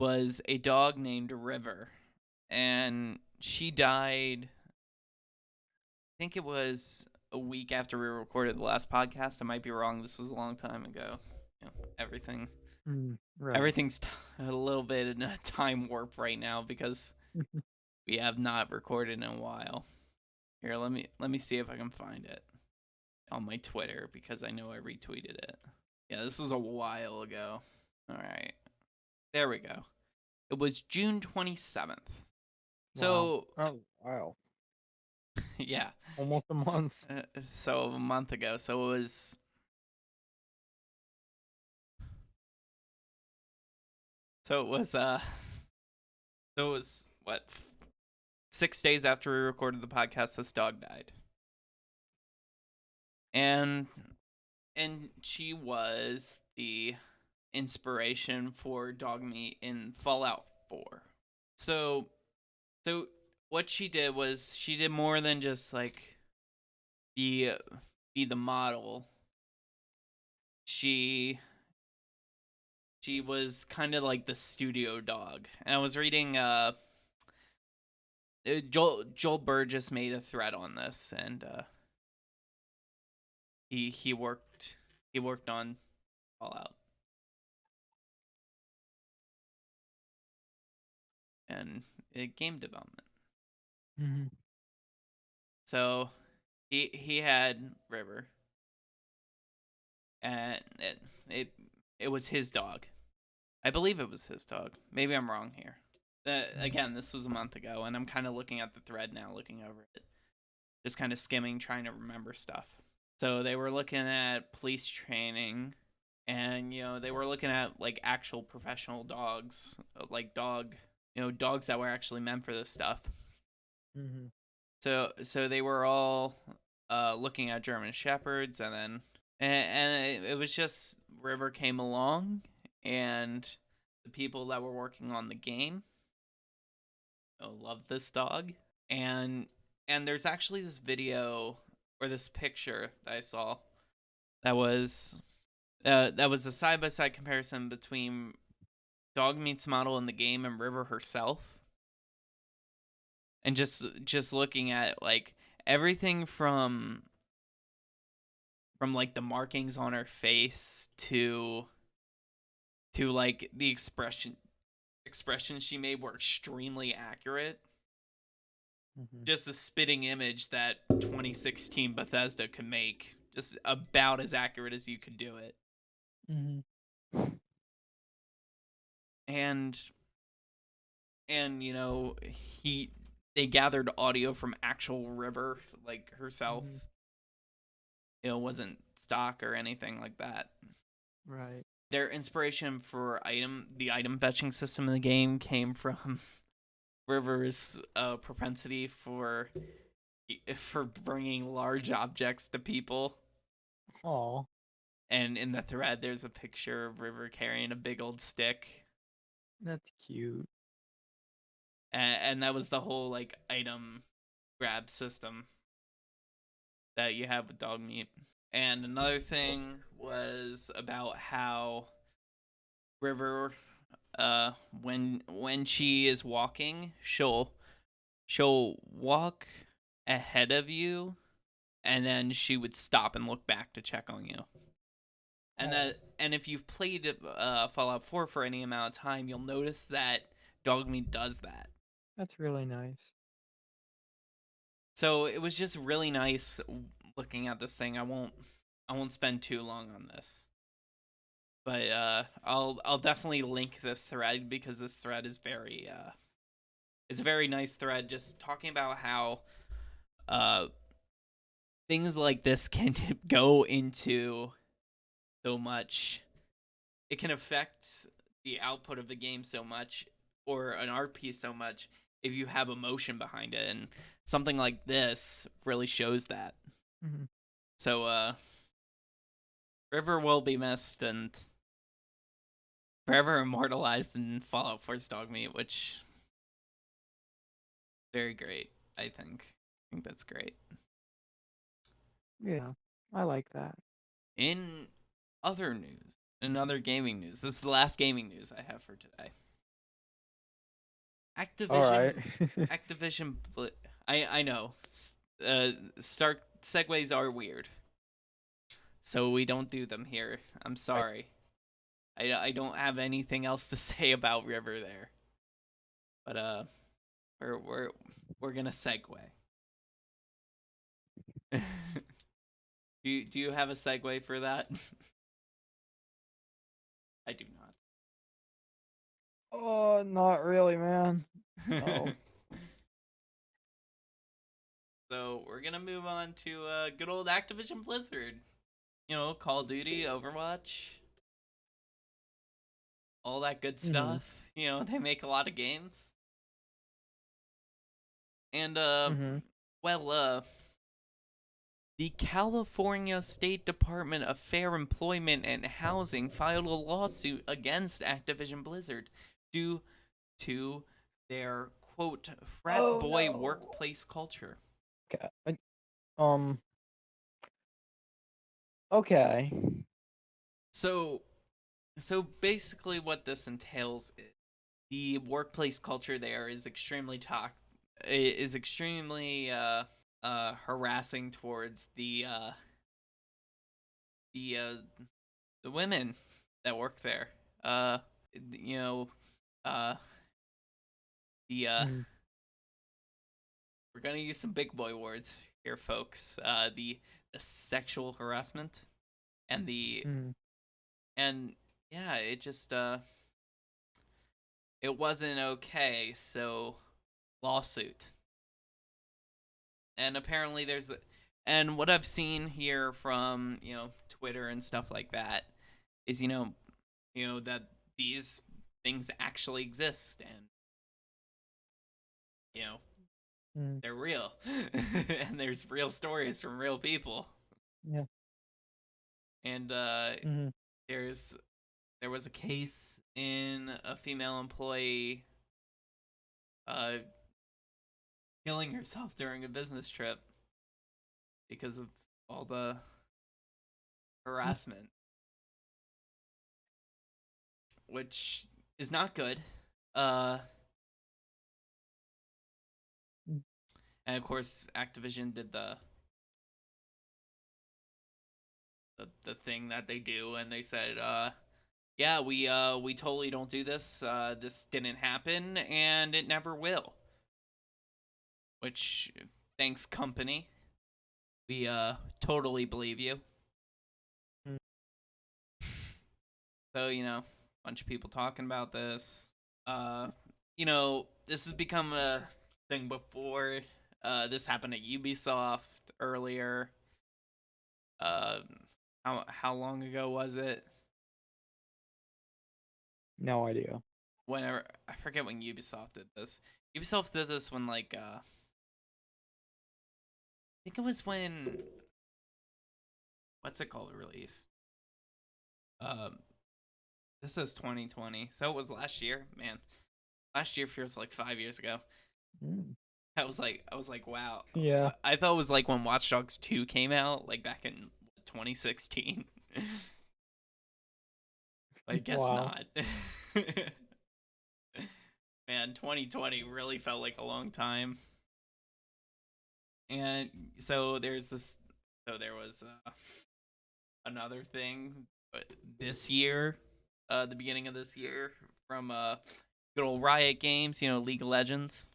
was a dog named River. And she died, I think it was a week after we recorded the last podcast. I might be wrong. This was a long time ago. Everything Right. everything's a little bit in a time warp right now because we have not recorded in a while. Here, let me see if I can find it on my Twitter because I know I retweeted it. Yeah, this was a while ago. All right. There we go. It was June 27th. Wow. So, Oh, wow. yeah. Almost a month. So a month ago. So it was so it was what 6 days after we recorded the podcast this dog died. And she was the inspiration for Dogmeat in Fallout 4. So so what she did was she did more than just like be be the model. She she was kind of like the studio dog. And I was reading Joel Burgess made a thread on this, and he worked on Fallout and game development. Mm-hmm. So he had River, and it was his dog. I believe it was his dog. Maybe I'm wrong here. Again, this was a month ago, and I'm kind of looking at the thread now, looking over it, just kind of skimming, trying to remember stuff. So they were looking at police training, and they were looking at like actual professional dogs, like dogs that were actually meant for this stuff. Mm-hmm. So they were all looking at German shepherds, and it was just River came along, and the people that were working on the game loved this dog, and there's actually this video or this picture that I saw that was a side by side comparison between Dogmeat's model in the game and River herself, and just looking at like everything from like the markings on her face to like the expressions she made were extremely accurate. Mm-hmm. Just a spitting image that 2016 Bethesda could make, just about as accurate as you could do it. Mm-hmm. And he they gathered audio from actual River, like herself. Mm-hmm. It wasn't stock or anything like that. Right. Their inspiration for the item fetching system in the game came from River's propensity for bringing large objects to people. Oh, And in the thread, there's a picture of River carrying a big old stick, that's cute. and that was the whole like item grab system that you have with dog meat. And another thing was about how River, when she is walking, she'll walk ahead of you, and then she would stop and look back to check on you. And if you've played Fallout 4 for any amount of time, you'll notice that Dogmeat does that. That's really nice. So it was just really nice looking at this thing. I won't spend too long on this. But I'll definitely link this thread because this thread is very it's a very nice thread just talking about how uh things like this can go into so much. It can affect the output of the game so much, or an art piece so much, if you have emotion behind it, and something like this really shows that. Hmm. So River will be missed and forever immortalized in Fallout 4's Dogmeat, which very great, I think. I think that's great. Yeah, I like that. In other news, in other gaming news, this is the last gaming news I have for today. All right. Activision. I know. Start segues are weird, so we don't do them here. I'm Right. sorry. I don't have anything else to say about River there, but we're gonna segue. Do you have a segue for that? I do Oh, not really, man. not. No. So we're gonna move on to good old Activision Blizzard. You know, Call of Duty, Overwatch, all that good Hmm. stuff. You know, they make a lot of games. And Hmm. well, the California State Department of Fair Employment and Housing filed a lawsuit against Activision Blizzard due to their quote frat Oh boy no. workplace culture. Okay. Um. Okay. So basically what this entails is the workplace culture there is extremely is extremely harassing towards the uh the women that work there. Uh you know, uh the Mm. we're going to use some big boy words here folks. The sexual harassment and the Mm. and yeah, it just it wasn't okay, so lawsuit. And apparently and what I've seen here from, you know, Twitter and stuff like that is, you know that these things actually exist, and you know Mm. they're real. And there's real stories from real people. Yeah. And Hmm. there's there was a case in a female employee uh killing herself during a business trip because of all the harassment, which is not good. Uh, and of course, Activision did the thing that they do, and they said, "Yeah, we totally don't do this. This didn't happen, and it never will." Which, thanks, company. We totally believe you. Mm. So a bunch of people talking about this. Uh, this has become a thing before. This happened at Ubisoft earlier. Uh, how long ago was it? No idea. Whenever I forget when Ubisoft did this. Ubisoft did this when I think it was when what's it called released. Um, this is 2020, so it was last year. Man, last year feels like 5 years ago. Mm. I was like, wow. Yeah. I thought it was like when Watch Dogs 2 came out, like back in 2016. I guess Wow. not. Man, 2020 really felt like a long time. And so there's this. So there was another thing this year, the beginning of this year, from good old Riot Games. League of Legends.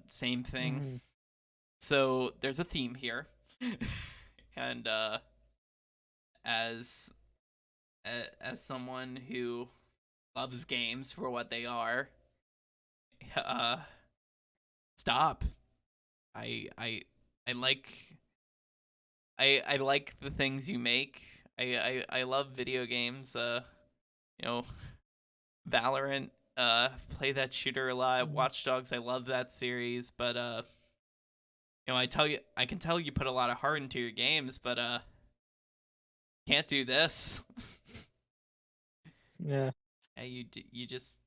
Same thing. Hmm. So there's a theme here, and as as someone who loves games for what they are, uh, stop. I I I like I like the things you make. I love video games. You know, Valorant. Play that shooter a lot. Hmm. Watch Dogs. I love that series, but I can tell you put a lot of heart into your games, but can't do this. Yeah. Yeah, you just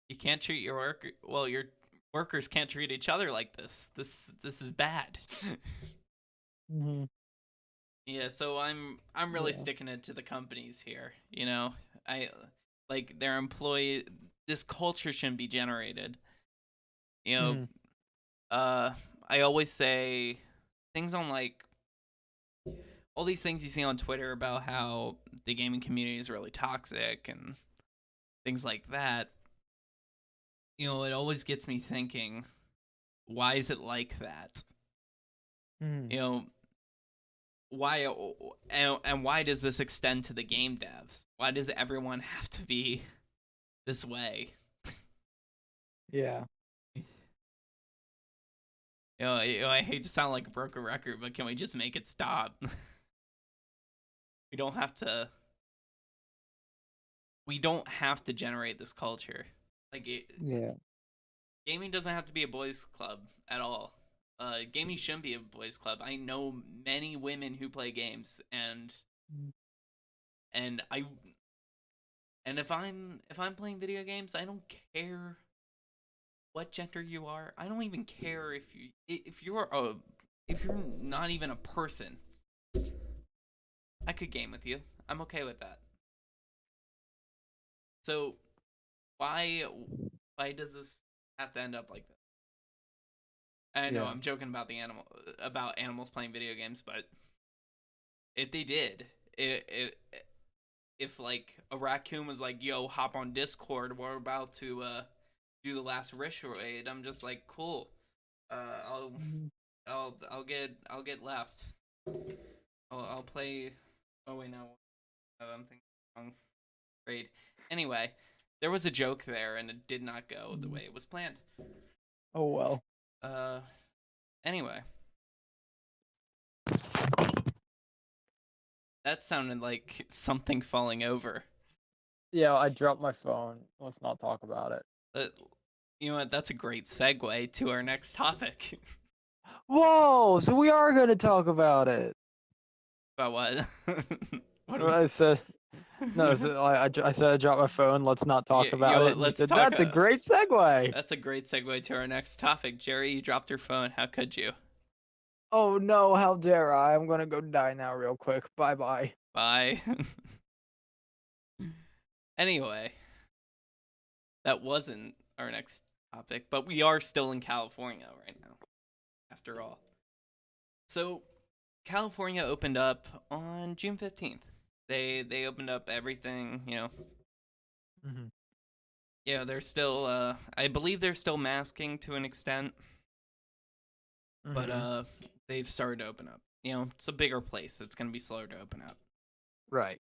you can't treat your work well. Your workers can't treat each other like this. This is bad. Hmm. Yeah, so I'm really Yeah. sticking it to the companies here. I like their employee. This culture shouldn't be generated. You know, Hmm. uh, I always say things on like all these things you see on Twitter about how the gaming community is really toxic and things like that. It always gets me thinking, why is it like that? Hmm. You know, why and why does this extend to the game devs? Why does everyone have to be this way? Yeah. I hate to sound like a broken record, but can we just make it stop? we don't have to. We don't have to generate this culture. Yeah. Gaming doesn't have to be a boys' club at all. Gaming shouldn't be a boys' club. I know many women who play games, and I and if I'm playing video games, I don't care what gender you are. I don't even care if you're not even a person. I could game with you. I'm okay with that. So why why does this have to end up like this? I know Yeah. I'm joking about animals playing video games, but if they did, if like a raccoon was like, "Yo, hop on Discord. We're about to do the last ritual," I'm just like, "Cool. Uh, I'll Mhm. I'll get left. I'll play. Oh wait, no, I'm thinking wrong grade. Anyway, there was a joke there, and it did not go the Mhm. way it was planned. Oh well. Uh, anyway, that sounded like something falling over. Yeah, I dropped my phone. Let's not talk about it. Uh, you know what? That's a great segue to our next topic. Whoa! So we are gonna talk about it. About what? what are we? I said no. So I said I dropped my phone. Let's not talk about it. And you Let's said talk. that's a great segue. That's a great segue to our next topic. Jerry, you dropped your phone. How could you? Oh no! How dare I? I'm gonna go die now, real quick. Bye bye. Bye. Anyway, that wasn't our next topic, but we are still in California right now, after all. So, California opened up on June 15th. They opened up everything, Hmm. Yeah, they're still I believe they're still masking to an extent, but Hmm. they've started to open up. It's a bigger place. It's going to be slower to open up Right.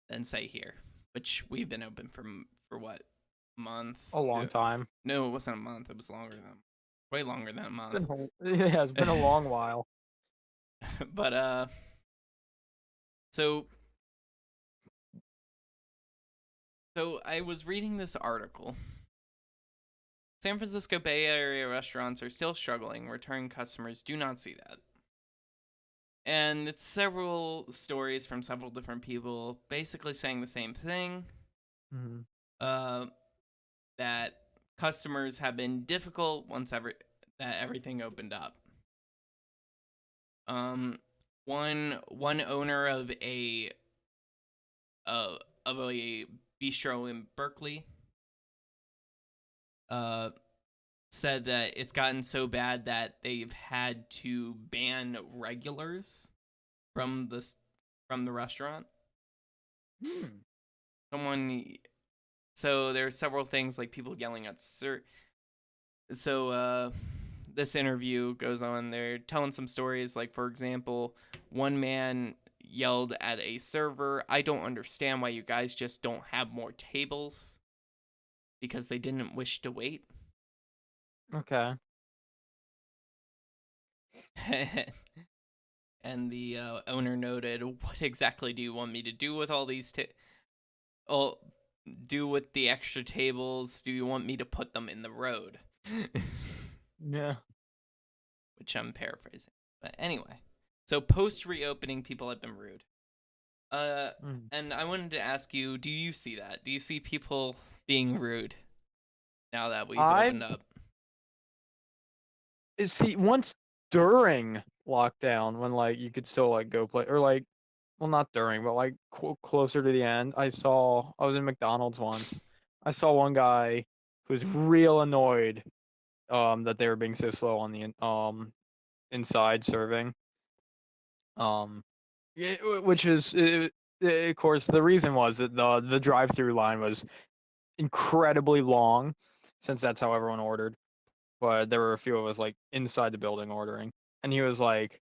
than say here, which we've been open for what? A month? A long time. No, it wasn't a month. It was longer than way longer than a month. Yeah, it's been a long while. but so so I was reading this article. San Francisco Bay Area restaurants are still struggling. Returning customers do not see that. And it's several stories from several different people basically saying the same thing. Hmm. Uh, that customers have been difficult once that everything opened up. Um, one owner uh, of a bistro in Berkeley uh said that it's gotten so bad that they've had to ban regulars from the restaurant. Hmm. Someone so there's several things like people yelling at this interview goes on. They're telling some stories, like, for example, one man yelled at a server, "I don't understand why you guys just don't have more tables," because they didn't wish to wait. Okay. And the owner noted, "What exactly do you want me to do with all these oh, do with the extra tables? Do you want me to put them in the road?" Yeah. Which I'm paraphrasing. But anyway, so post reopening, people have been rude. Uh, Mm. and I wanted to ask you, do you see that? Do you see people being rude now that we've I opened up? see once during lockdown when like you could still like go play or like well not during but like closer to the end I was in McDonald's once. I saw one guy who was real annoyed that they were being so slow on the inside serving. Um yeah, which is of course the reason was that the drive-through line was incredibly long since that's how everyone ordered. But there were a few of us like inside the building ordering, and he was like,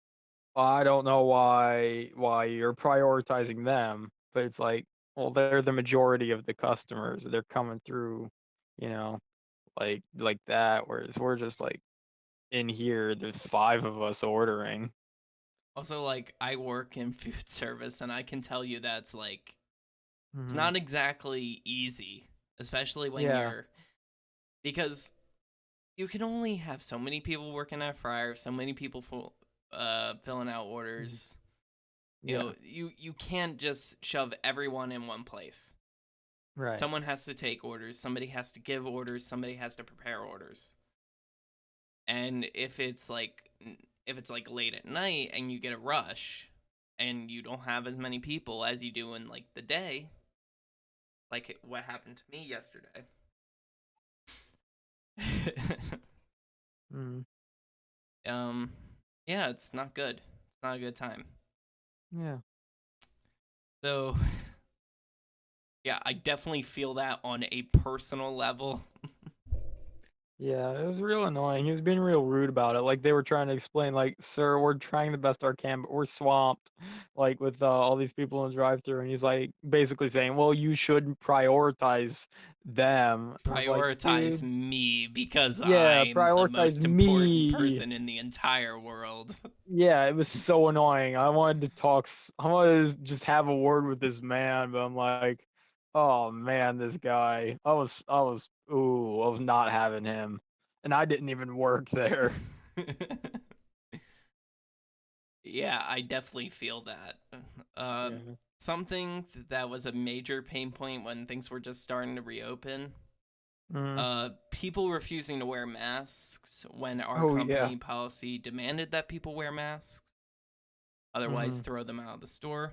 "I don't know why you're prioritizing them," but it's like, well, they're the majority of the customers. They're coming through, you know, like that. Whereas we're just like in here. There's 5 of us ordering. Also, like, I work in food service, and I can tell you that's like it's Hmm. not exactly easy, especially when Yeah. you're because you can only have so many people working at fryer, so many people filling out Mhm. orders. You Yeah. know, you can't just shove everyone in one place. Right. Someone has to take orders, somebody has to give orders, somebody has to prepare orders. And if it's like late at night and you get a rush and you don't have as many people as you do in like the day, like what happened to me yesterday. Mm. um yeah, it's not good. It's not a good time. Yeah. So, yeah, I definitely feel that on a personal level. Yeah, it was real annoying. He was being real rude about it. Like they were trying to explain, like, "Sir, we're trying the best our can, but we're swamped, like with all these people in the drive-through." And he's like basically saying, "Well, you should prioritize them." I was like, Prioritize "Dude, me because yeah, I'm the prioritize most important me." person in the entire world. Yeah, it was so annoying. I wanted to talk. I wanted to just have a word with this man, but I'm like, oh man, this guy. Ooh, I was not having him, and I didn't even work there. Yeah, I definitely feel that. Yeah. Something that was a major pain point when things were just starting to reopen. Mm. People refusing to wear masks when our Oh yeah. company policy demanded that people wear masks, otherwise Hmm. throw them out of the store.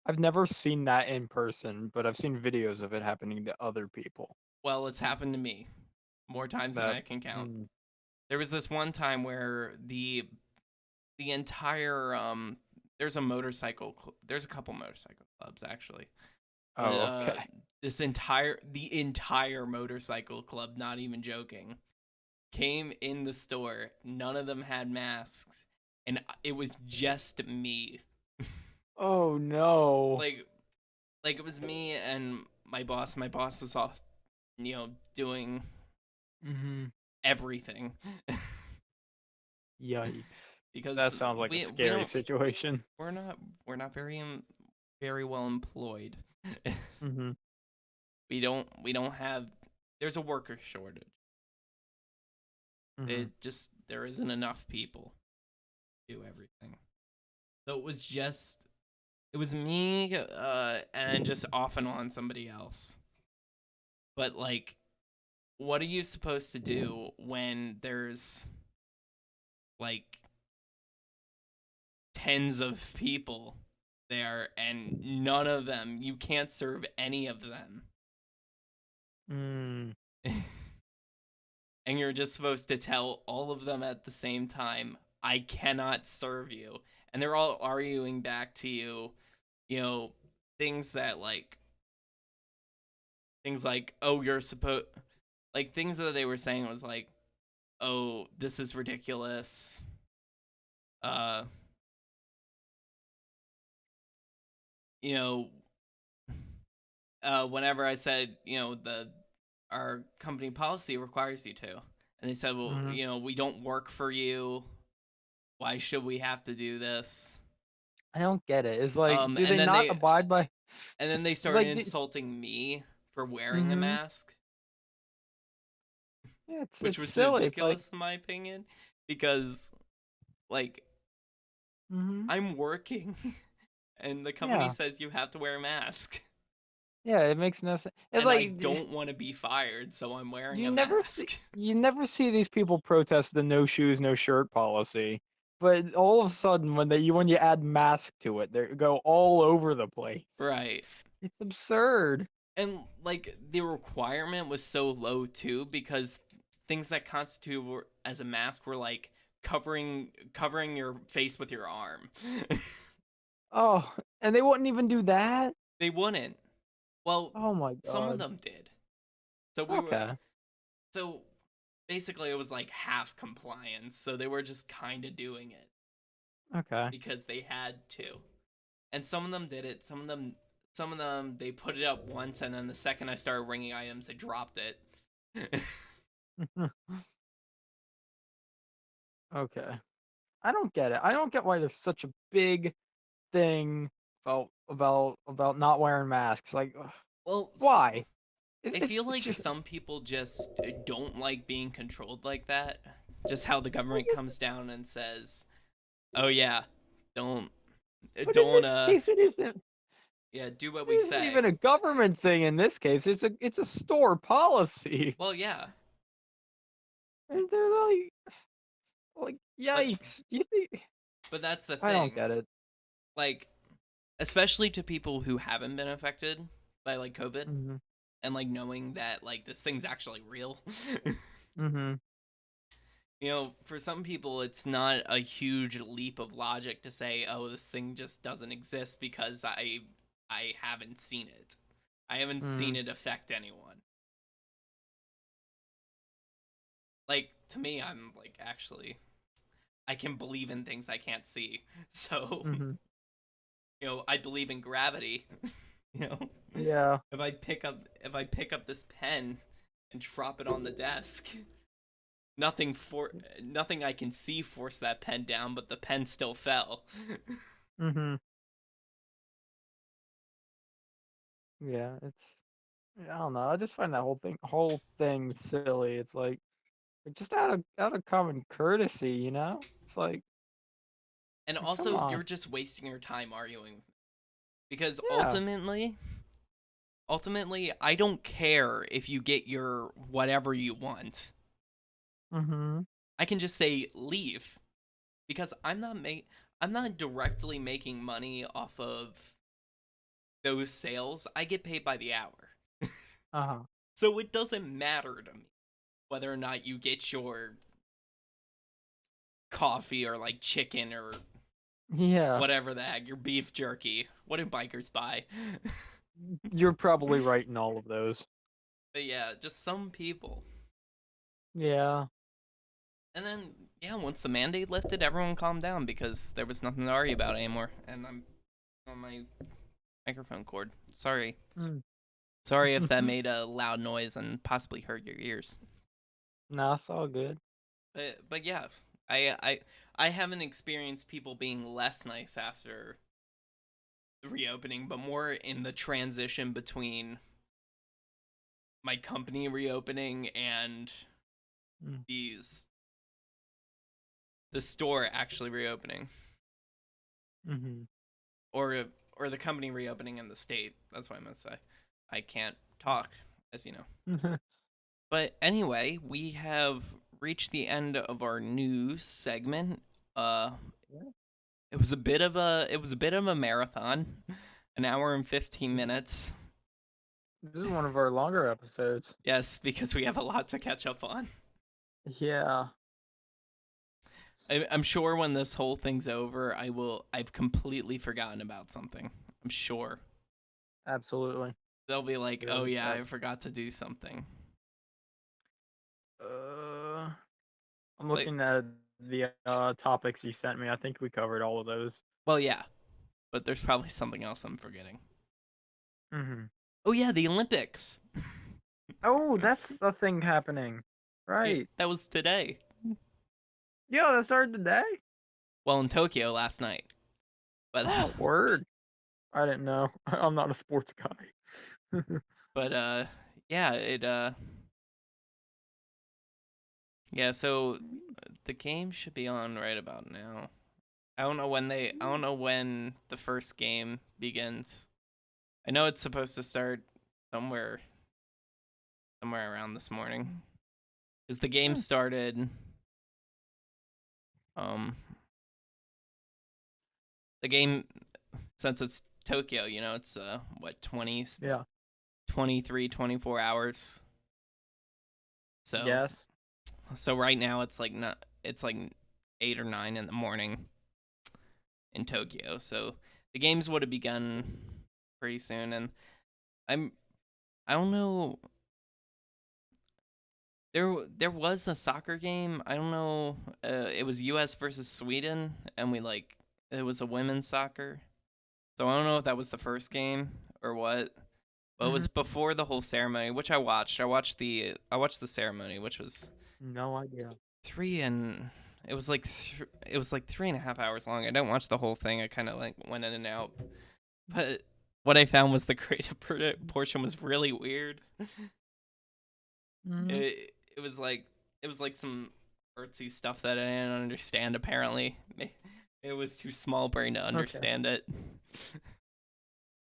I've never seen that in person, but I've seen videos of it happening to other people. Well, it's happened to me more times than I That's can count. There was this one time where the entire there's a couple motorcycle clubs actually. But oh okay. the entire motorcycle club, not even joking, came in the store. None of them had masks, and it was just me. Oh no. like like it was me and my boss. My boss was off, doing Hmm. everything. Yikes. That Because sounds like a we scary don't situation. we're not very well employed. Hmm. We don't have there's a worker shortage. Hmm. It just there isn't enough people to do everything. So it was me and just off and on somebody else. But like, what are you supposed to do when there's like tens of people there and none of them, you can't serve any of them? Mm. And you're just supposed to tell all of them at the same time, I cannot serve you. And they're all arguing back to you, you know, things that like, things like, oh, you're supposed, like, things that they were saying was like, oh, this is ridiculous. Uh, you know, whenever I said, our company policy requires you to, and they said, well, Mhm. we don't work for you. Why should we have to do this? I don't get it. It's like, do And they then not they abide by? and then they It's started like, insulting me for wearing a mm-hmm. mask, Yeah, which it's was silly. It's like, ridiculous in my opinion, because like mm-hmm. I'm working, and the company Yeah, says you have to wear a mask, yeah. It makes no sense. It's and I like don't want to be fired, so I'm wearing you a never see mask. you never see these people protest the no shoes, no shirt policy. But all of a sudden, when you add mask to it, they go all over the place. Right. It's absurd. And like the requirement was so low too, because things that constitute as a mask were like covering your face with your arm. Oh, and they wouldn't even do that. They wouldn't. Well, Oh my some of god. them did. So we were Okay. so basically it was like half compliance, so they were just kind of doing it Okay. because they had to. And some of them did it, some of them they put it up once, and then the second I started ringing items they dropped it. Okay. I don't get it. I don't get why there's such a big thing about not wearing masks. Like, ugh, Well, why? I feel It's like just some people just don't like being controlled like that. Just how the like government it's, comes down and says, "Oh yeah, don't but in don't this case, yeah, do what it we isn't say." even a government thing. In this case, it's a store policy, Well, yeah, and they're like but yikes. Do you think? that's the I don't thing. get it. Like, especially to people who haven't been affected by like COVID, Hmm. and like knowing that like this thing's actually real. Hmm. For some people it's not a huge leap of logic to say, "Oh, this thing just doesn't exist because I haven't seen it. I haven't Hmm. seen it affect anyone." Like to me, I'm like actually I can believe in things I can't see. So, Hmm. I believe in gravity. you know, Yeah. if I pick up this pen and drop it on the desk, nothing I can see forced that pen down, but the pen still fell. Hmm. Yeah. I don't know. I just find that whole thing silly. It's like just out of common courtesy, you know? It's And like, come also, on. you're just wasting your time arguing, because Yeah. ultimately, I don't care if you get your whatever you want. Mhm. I can just say leave, because I'm not directly making money off of those sales. I get paid by the hour. Uh-huh. So it doesn't matter to me whether or not you get your coffee or like chicken or Yeah. whatever the heck, your beef jerky. What do bikers buy? You're probably right in all of those. But yeah, just some people. Yeah. And then, yeah, once the mandate lifted, everyone calmed down because there was nothing to argue about anymore. And I'm on my microphone cord. Sorry. Mm. Sorry if that made a loud noise and possibly hurt your ears. Nah, it's all good. But yeah, I I I haven't experienced people being less nice after reopening, but more in the transition between my company reopening and Mm. these the store actually reopening, Mhm. or or the company reopening in the state. That's what I meant to say. I can't talk. as you know. But anyway, we have reached the end of our news segment. Uh, Yeah. it was a bit of a marathon, an hour and 15 minutes. This is one of our longer episodes. Yes, because we have a lot to catch up on. Yeah, I'm sure when this whole thing's over, I've completely forgotten about something. I'm sure absolutely. they'll be like, "Oh Really yeah, have. I forgot to do something." Uh, I'm Like, looking at the topics you sent me. I think we covered all of those. well, yeah, but there's probably something else I'm forgetting. Hmm. Oh yeah, the Olympics. Oh, that's the thing happening. Right. That was today. Yeah, that started today. Well, in Tokyo last night. But Oh, word. I didn't know. I'm not a sports guy. but yeah, it yeah, so the game should be on right about now. I don't know when the first game begins. I know it's supposed to start somewhere somewhere around this morning. Cuz the game Hmm. started um the game since it's Tokyo, you know, it's what 20 Yeah. 23 24 hours. So Yes. so right now it's like not it's like 8 or 9 in the morning in Tokyo. So the games would have begun pretty soon, and I'm I don't know. There was a soccer game. I don't know. It was U.S. versus Sweden, and it was a women's soccer. So I don't know if that was the first game or what. But it Hmm. was before the whole ceremony, which I watched. I watched the ceremony, which was No idea. three and it was like 3.5 hours long. I didn't watch the whole thing. I kind of like went in and out. But what I found was the creative portion was really weird. Hmm. It was like some artsy stuff that I didn't understand. Apparently, it was too small brain to Okay. understand it.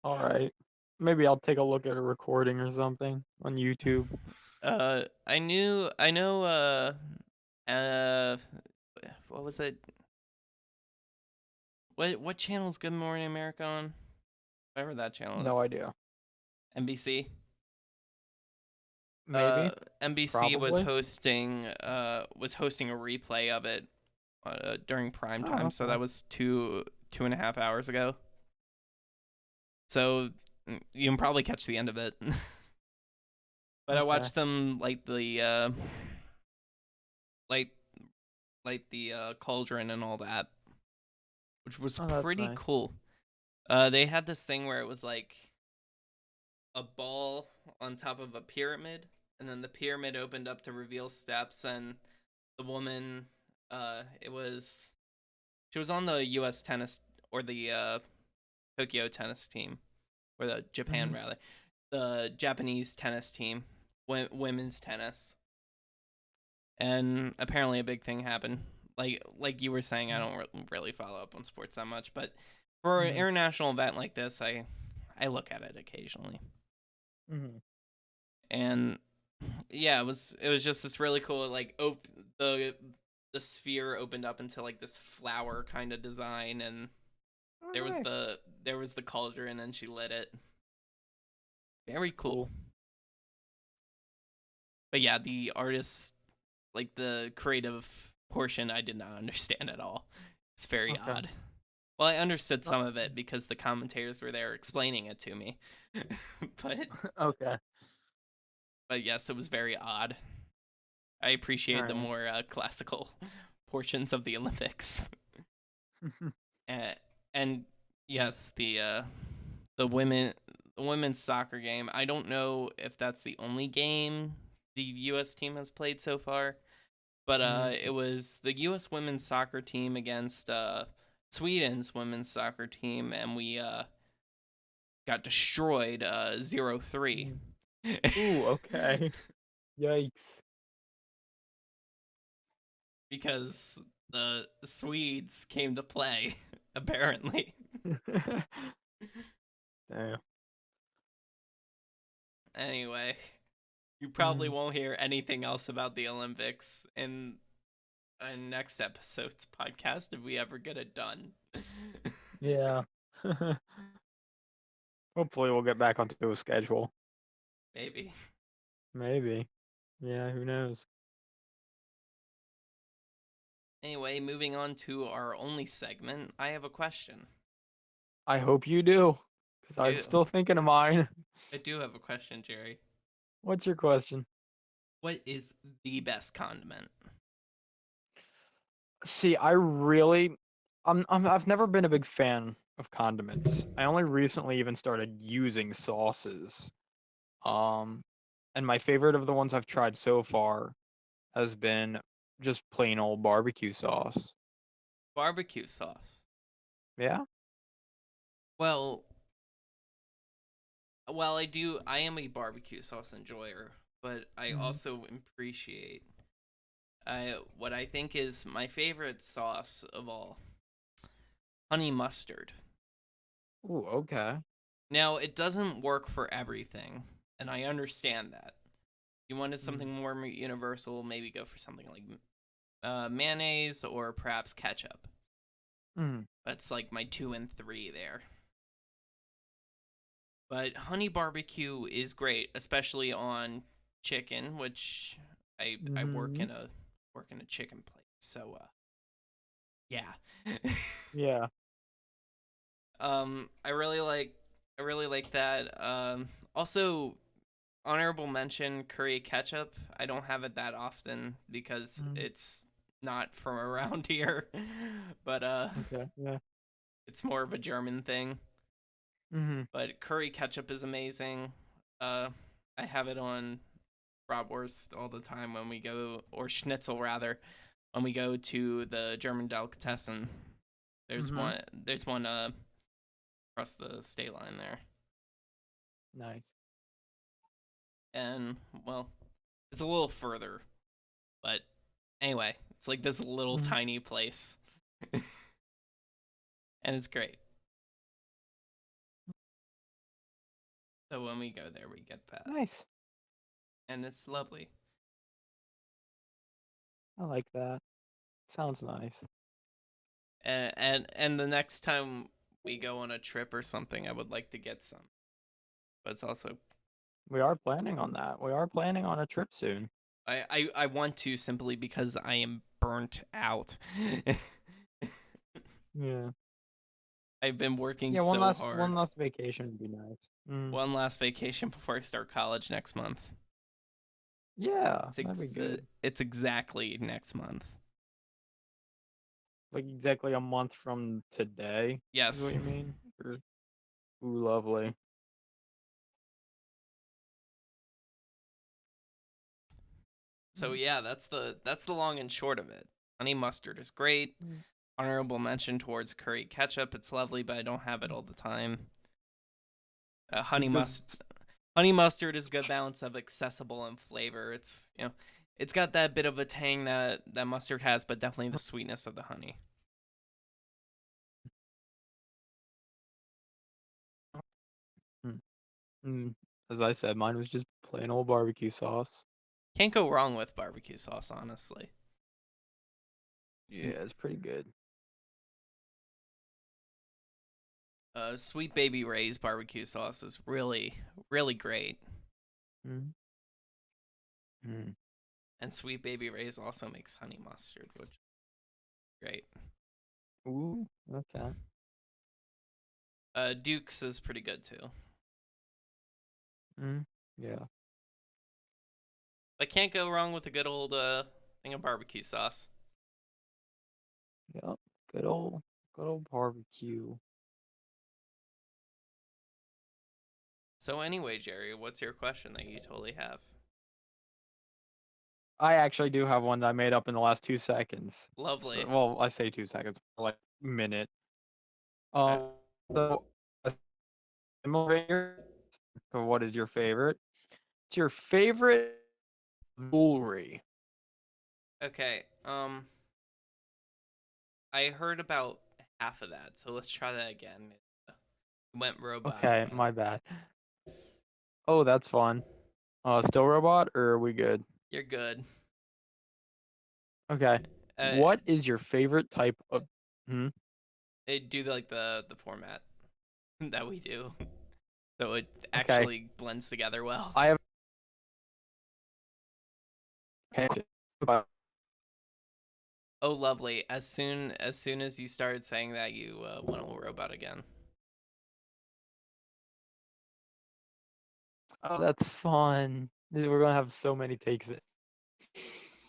All right. Maybe I'll take a look at a recording or something on YouTube. I know. Uh, what was it? What channel is Good Morning America on? Whatever that channel No is. idea. NBC. Maybe. NBC Probably. was hosting a replay of it during prime Oh, time, so okay. that was 2.5 hours ago. So you can probably catch the end of it. But I Okay. watched them like the cauldron and all that, which was Oh, that's pretty nice. cool. They had this thing where it was like a ball on top of a pyramid, and then the pyramid opened up to reveal steps, and the woman, it was she was on the U.S. tennis or the Tokyo tennis team, or the Japan Hmm. rather, the Japanese tennis team, women's tennis, and apparently a big thing happened. Like you were saying, I don't really follow up on sports that much, but for an Hmm. international event like this, I look at it occasionally, Hmm. and yeah, it was just this really cool the the sphere opened up into like this flower kind of design, and Oh, nice. there was the cauldron, and she lit it. Very That's cool. cool. But yeah, the artist, like the creative portion, I did not understand at all. It's very Okay. odd. Well, I understood Uh, some of it because the commentators were there explaining it to me. but okay. but yes, it was very odd. I All appreciate the right. more classical portions of the Olympics. and, and yes, the women the women's soccer game. I don't know if that's the only game the U.S. team has played so far, but Hmm. it was the U.S. women's soccer team against Sweden's women's soccer team, and we got destroyed 0-3. Hmm. Ooh, okay. Yikes. Because the Swedes came to play, apparently. Damn. Anyway, You probably Mm, won't hear anything else about the Olympics in next episode's podcast if we ever get it done. yeah. Hopefully we'll get back onto a schedule. Maybe. Maybe. Yeah, who knows? Anyway, moving on to our only segment, I have a question. I hope you do, because I I'm do. still thinking of mine. I do have a question, Jerry. What's your question? What is the best condiment? See, I've never been a big fan of condiments. I only recently even started using sauces. Um, and my favorite of the ones I've tried so far has been just plain old barbecue sauce. Barbecue sauce. Yeah? Well, I am a barbecue sauce enjoyer, but I Hmm. also appreciate what I think is my favorite sauce of all, honey mustard. Ooh, okay. Now, it doesn't work for everything, and I understand that. You wanted Mm. something more universal, maybe go for something like mayonnaise or perhaps ketchup. Mm. That's like my two and three there. But honey barbecue is great, especially on chicken, which I Hmm. work in a chicken place. So yeah. Yeah. I really like that. Also honorable mention curry ketchup. I don't have it that often because Mm. it's not from around here. But Okay. Yeah. it's more of a German thing. Hmm. But curry ketchup is amazing. Uh I have it on bratwurst all the time when we go, or schnitzel rather, when we go to the German delicatessen. Hmm. There's one across the state line there, Nice. and well, it's a little further, but anyway, it's like this little Hmm. tiny place, and it's great. So when we go there, we get that, Nice. and it's lovely. I like that. Sounds nice. And the next time we go on a trip or something, I would like to get some. But it's also We are planning on that. We are planning on a trip soon. I want to simply because I am burnt out. Yeah. I've been working Yeah, so one hard. last vacation would be nice. Mm. One last vacation before I start college next month. Yeah, that'd be good. It's exactly next month. Like exactly a month from today is what Yes. you mean? Or- Ooh, lovely. So Mm. yeah, that's the long and short of it. Honey mustard is great. Mm. Honorable mention towards curry ketchup. It's lovely, but I don't have it all the time. It's a good s- Honey mustard is a good balance of accessible and flavor. It's it's got that bit of a tang that mustard has, but definitely the sweetness of the honey. mm. Mm. As I said, mine was just plain old barbecue sauce. Can't go wrong with barbecue sauce, honestly. Yeah, it's pretty good. Sweet Baby Ray's barbecue sauce is really great, Mm. Mm. and Sweet Baby Ray's also makes honey mustard, which is great. Ooh, okay. Duke's is pretty good too. Mm. Yeah. But can't go wrong with a good old thing of barbecue sauce. Yep. Good old barbecue. So anyway, Jerry, what's your question that you totally have? I actually do have one that I made up in the last 2 seconds. So, Lovely. well, I say 2 seconds, like minute. Uh, Um, so a similar. So what is your favorite? It's your favorite jewelry. okay. I heard about half of that, so let's try that again. It went robotic Okay, on my me. bad. Oh, that's fun. Still robot, or are we good? You're good. Okay. Uh, What is your favorite type of? Hmm? do like the format that we do, so it Okay. actually blends together well. I have. Okay. Oh, lovely. As soon as you started saying that, you went a robot again. Oh, that's fun. We're gonna have so many takes.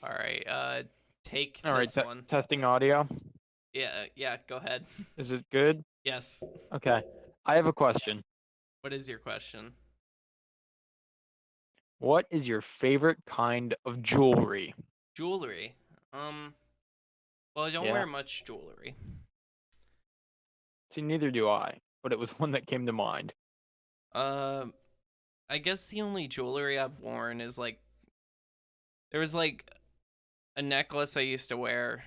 All right. Take All right. this one. Testing audio. Yeah. Yeah. Go ahead. Is it good? Yes. Okay. I have a question. What is your question? What is your favorite kind of jewelry? Jewelry. Um. Well, I don't Yeah. wear much jewelry. See, neither do I, but it was one that came to mind. Um. I guess the only jewelry I've worn is like there was like a necklace I used to wear,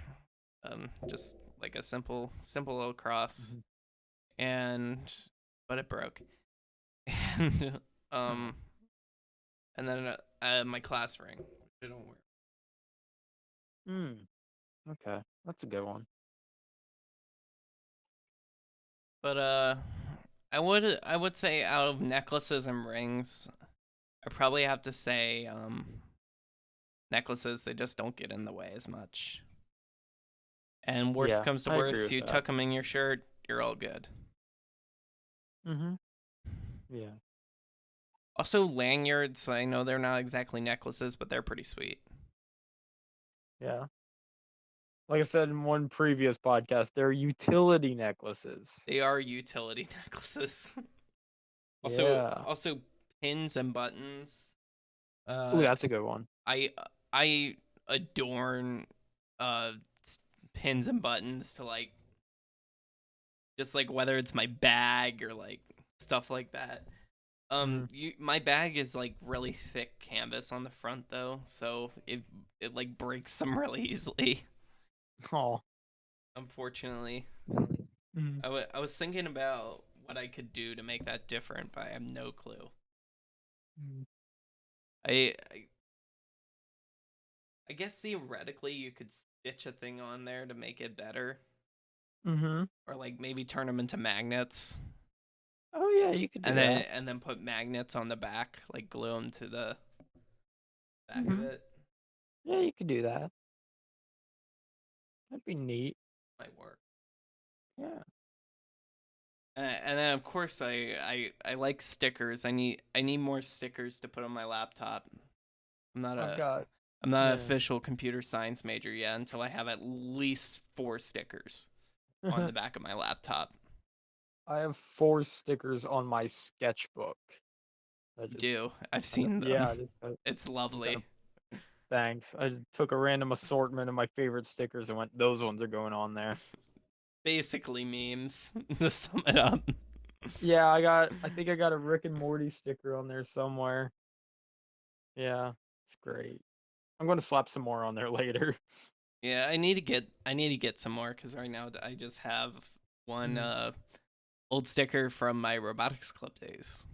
just like a simple little cross, Mhm. and but it broke, and Oh. um, and then my class ring, which I don't wear. Hmm. Okay. That's a good one. But I would say out of necklaces and rings, I probably have to say necklaces. They just don't get in the way as much. And worst Yeah, comes to I agree worst, with you that. tuck them in your shirt, you're all good. Mm-hmm. Yeah. Also, lanyards. I know they're not exactly necklaces, but they're pretty sweet. Yeah. Like I said in one previous podcast, they're utility necklaces. They are utility necklaces. also, Yeah. also pins and buttons. Ooh, Uh, that's a good one. I I adorn uh pins and buttons to like just like whether it's my bag or like stuff like that. Mm. My bag is like really thick canvas on the front though, so it like breaks them really easily. Oh. Unfortunately, Mm. I was thinking about what I could do to make that different, but I have no clue. Mm. I I guess theoretically you could stitch a thing on there to make it better, Mm-hmm. or like maybe turn them into magnets, Oh yeah, you could do that. and then put magnets on the back, like glue them to the back of Mm-hmm. it. Yeah, you could do that. That'd be neat. Might work. Yeah. And then of course I like stickers. I need more stickers to put on my laptop. I'm not I've a got I'm not an yeah. official computer science major yet until I have at least 4 stickers on the back of my laptop. I have 4 stickers on my sketchbook. I You just do. I've kinda, seen yeah, them. It's just kind lovely. of thanks. I just took a random assortment of my favorite stickers and went, those ones are going on there. Basically memes to sum it up. Yeah, I think I got a Rick and Morty sticker on there somewhere. Yeah, it's great. I'm gonna slap some more on there later. Yeah, I need to get some more because right now I just have one Mm. old sticker from my robotics club days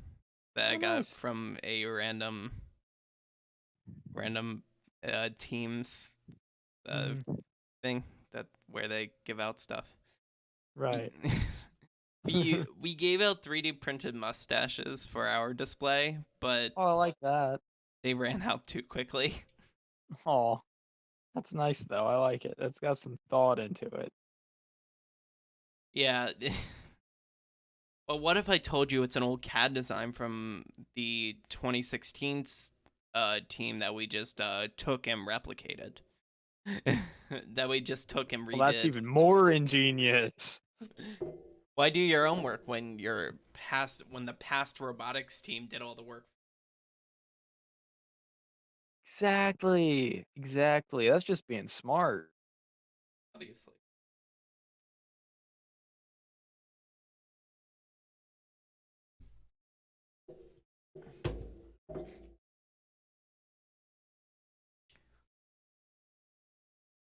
that I Oh, got nice. from a random teams uh, Mm. thing that where they give out stuff. We Right. we gave out 3D printed mustaches for our display, but Oh, I like that. they ran out too quickly. Oh, that's nice though. I like it. That's got some thought into it. Yeah. But what if I told you it's an old CAD design from the 2016 team that we just took and replicated? That we just took and Well, that's redid. even more ingenious. Why do your own work when the past robotics team did all the work? Exactly. Exactly. That's just being smart. Obviously.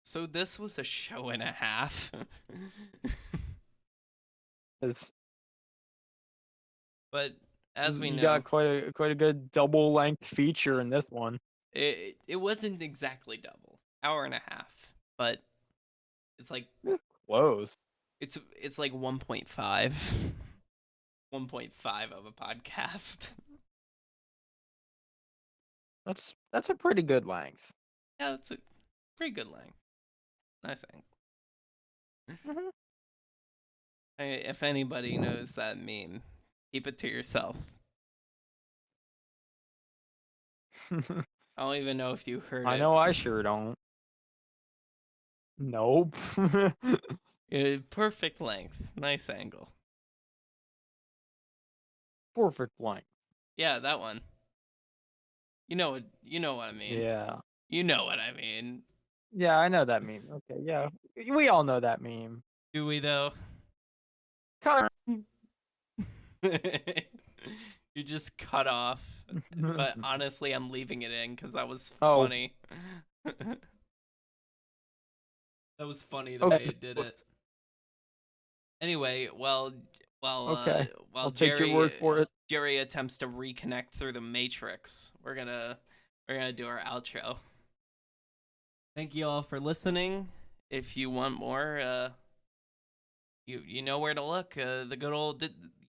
So this was a show and a half. 'Cause- But as we You know, got quite a good double length feature in this one. it wasn't exactly double, hour and a half, but it's like Close. it's like 1.5, 1.5 of a podcast. That's a pretty good length. Yeah, that's a pretty good length. Nice thing. Mhm. If anybody knows that meme, keep it to yourself. I don't even know if you heard I it. know I sure don't. Nope. Perfect length, nice angle. Perfect length. Yeah, that one. You know what I mean. Yeah. You know what I mean. Yeah, I know that meme. Okay, yeah. We all know that meme. Do we though? Kind You just cut off. But honestly, I'm leaving it in because that was Oh, funny. That was funny the way okay. it did it. Anyway, well, Okay. while I'll take your word for it. Jerry attempts to reconnect through the Matrix, we're gonna do our outro. Thank you all for listening. If you want more, you know where to look. The good old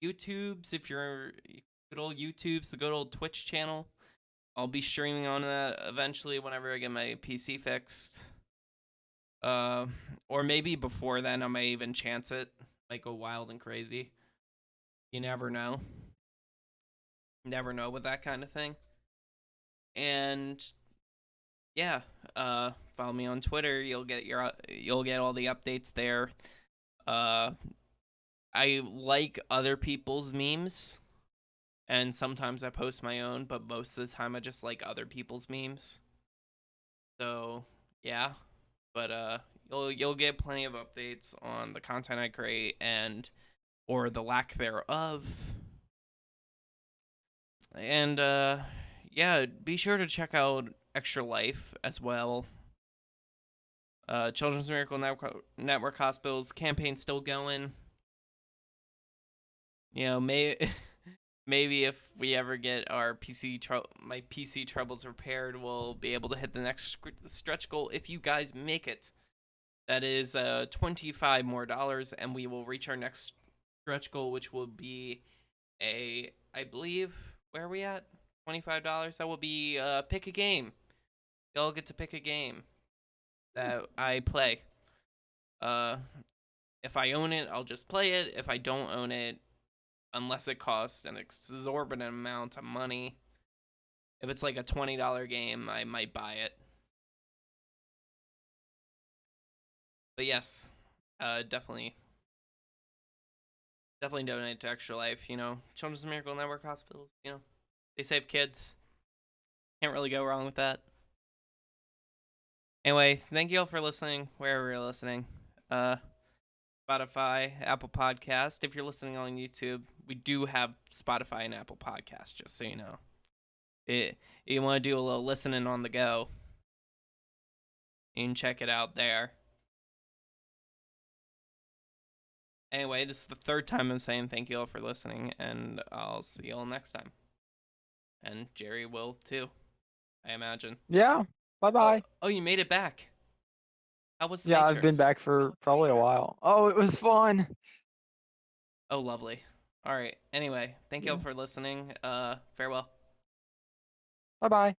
YouTubes. If you're good old YouTubes, the good old Twitch channel. I'll be streaming on that eventually whenever I get my PC fixed. Uh, or maybe before then, I may even chance it. Might go wild and crazy. You never know. Never know with that kind of thing. And yeah, follow me on Twitter. You'll get all the updates there. Uh, I like other people's memes, and sometimes I post my own, but most of the time I just like other people's memes. So yeah, but you'll get plenty of updates on the content I create and or the lack thereof. And yeah, be sure to check out Extra Life as well. Children's Miracle Network Hospitals campaign still going. You know, maybe if we ever get our my PC troubles repaired, we'll be able to hit the next stretch goal if you guys make it. That is $25 more, and we will reach our next stretch goal, which will be I believe, where are we at? $25. That will be pick a game. Y'all get to pick a game that I play. Uh, if I own it, I'll just play it. If I don't own it, unless it costs an exorbitant amount of money, if it's like a $20 game, I might buy it. But yes, definitely donate to Extra Life. You know, Children's Miracle Network Hospitals. You know, they save kids. Can't really go wrong with that. Anyway, thank you all for listening, wherever you're listening. Spotify, Apple Podcast. If you're listening on YouTube, we do have Spotify and Apple Podcast, just so you know. You want to do a little listening on the go, you can check it out there. Anyway, this is the third time I'm saying thank you all for listening, and I'll see you all next time. And Jerry will too, I imagine. Yeah. Bye bye. Oh, you made it back. How was the Yeah, I've been Matrix? back for probably a while. Oh, it was fun. Oh, lovely. All right. Anyway, thank you all Yeah. for listening. Farewell. Bye bye.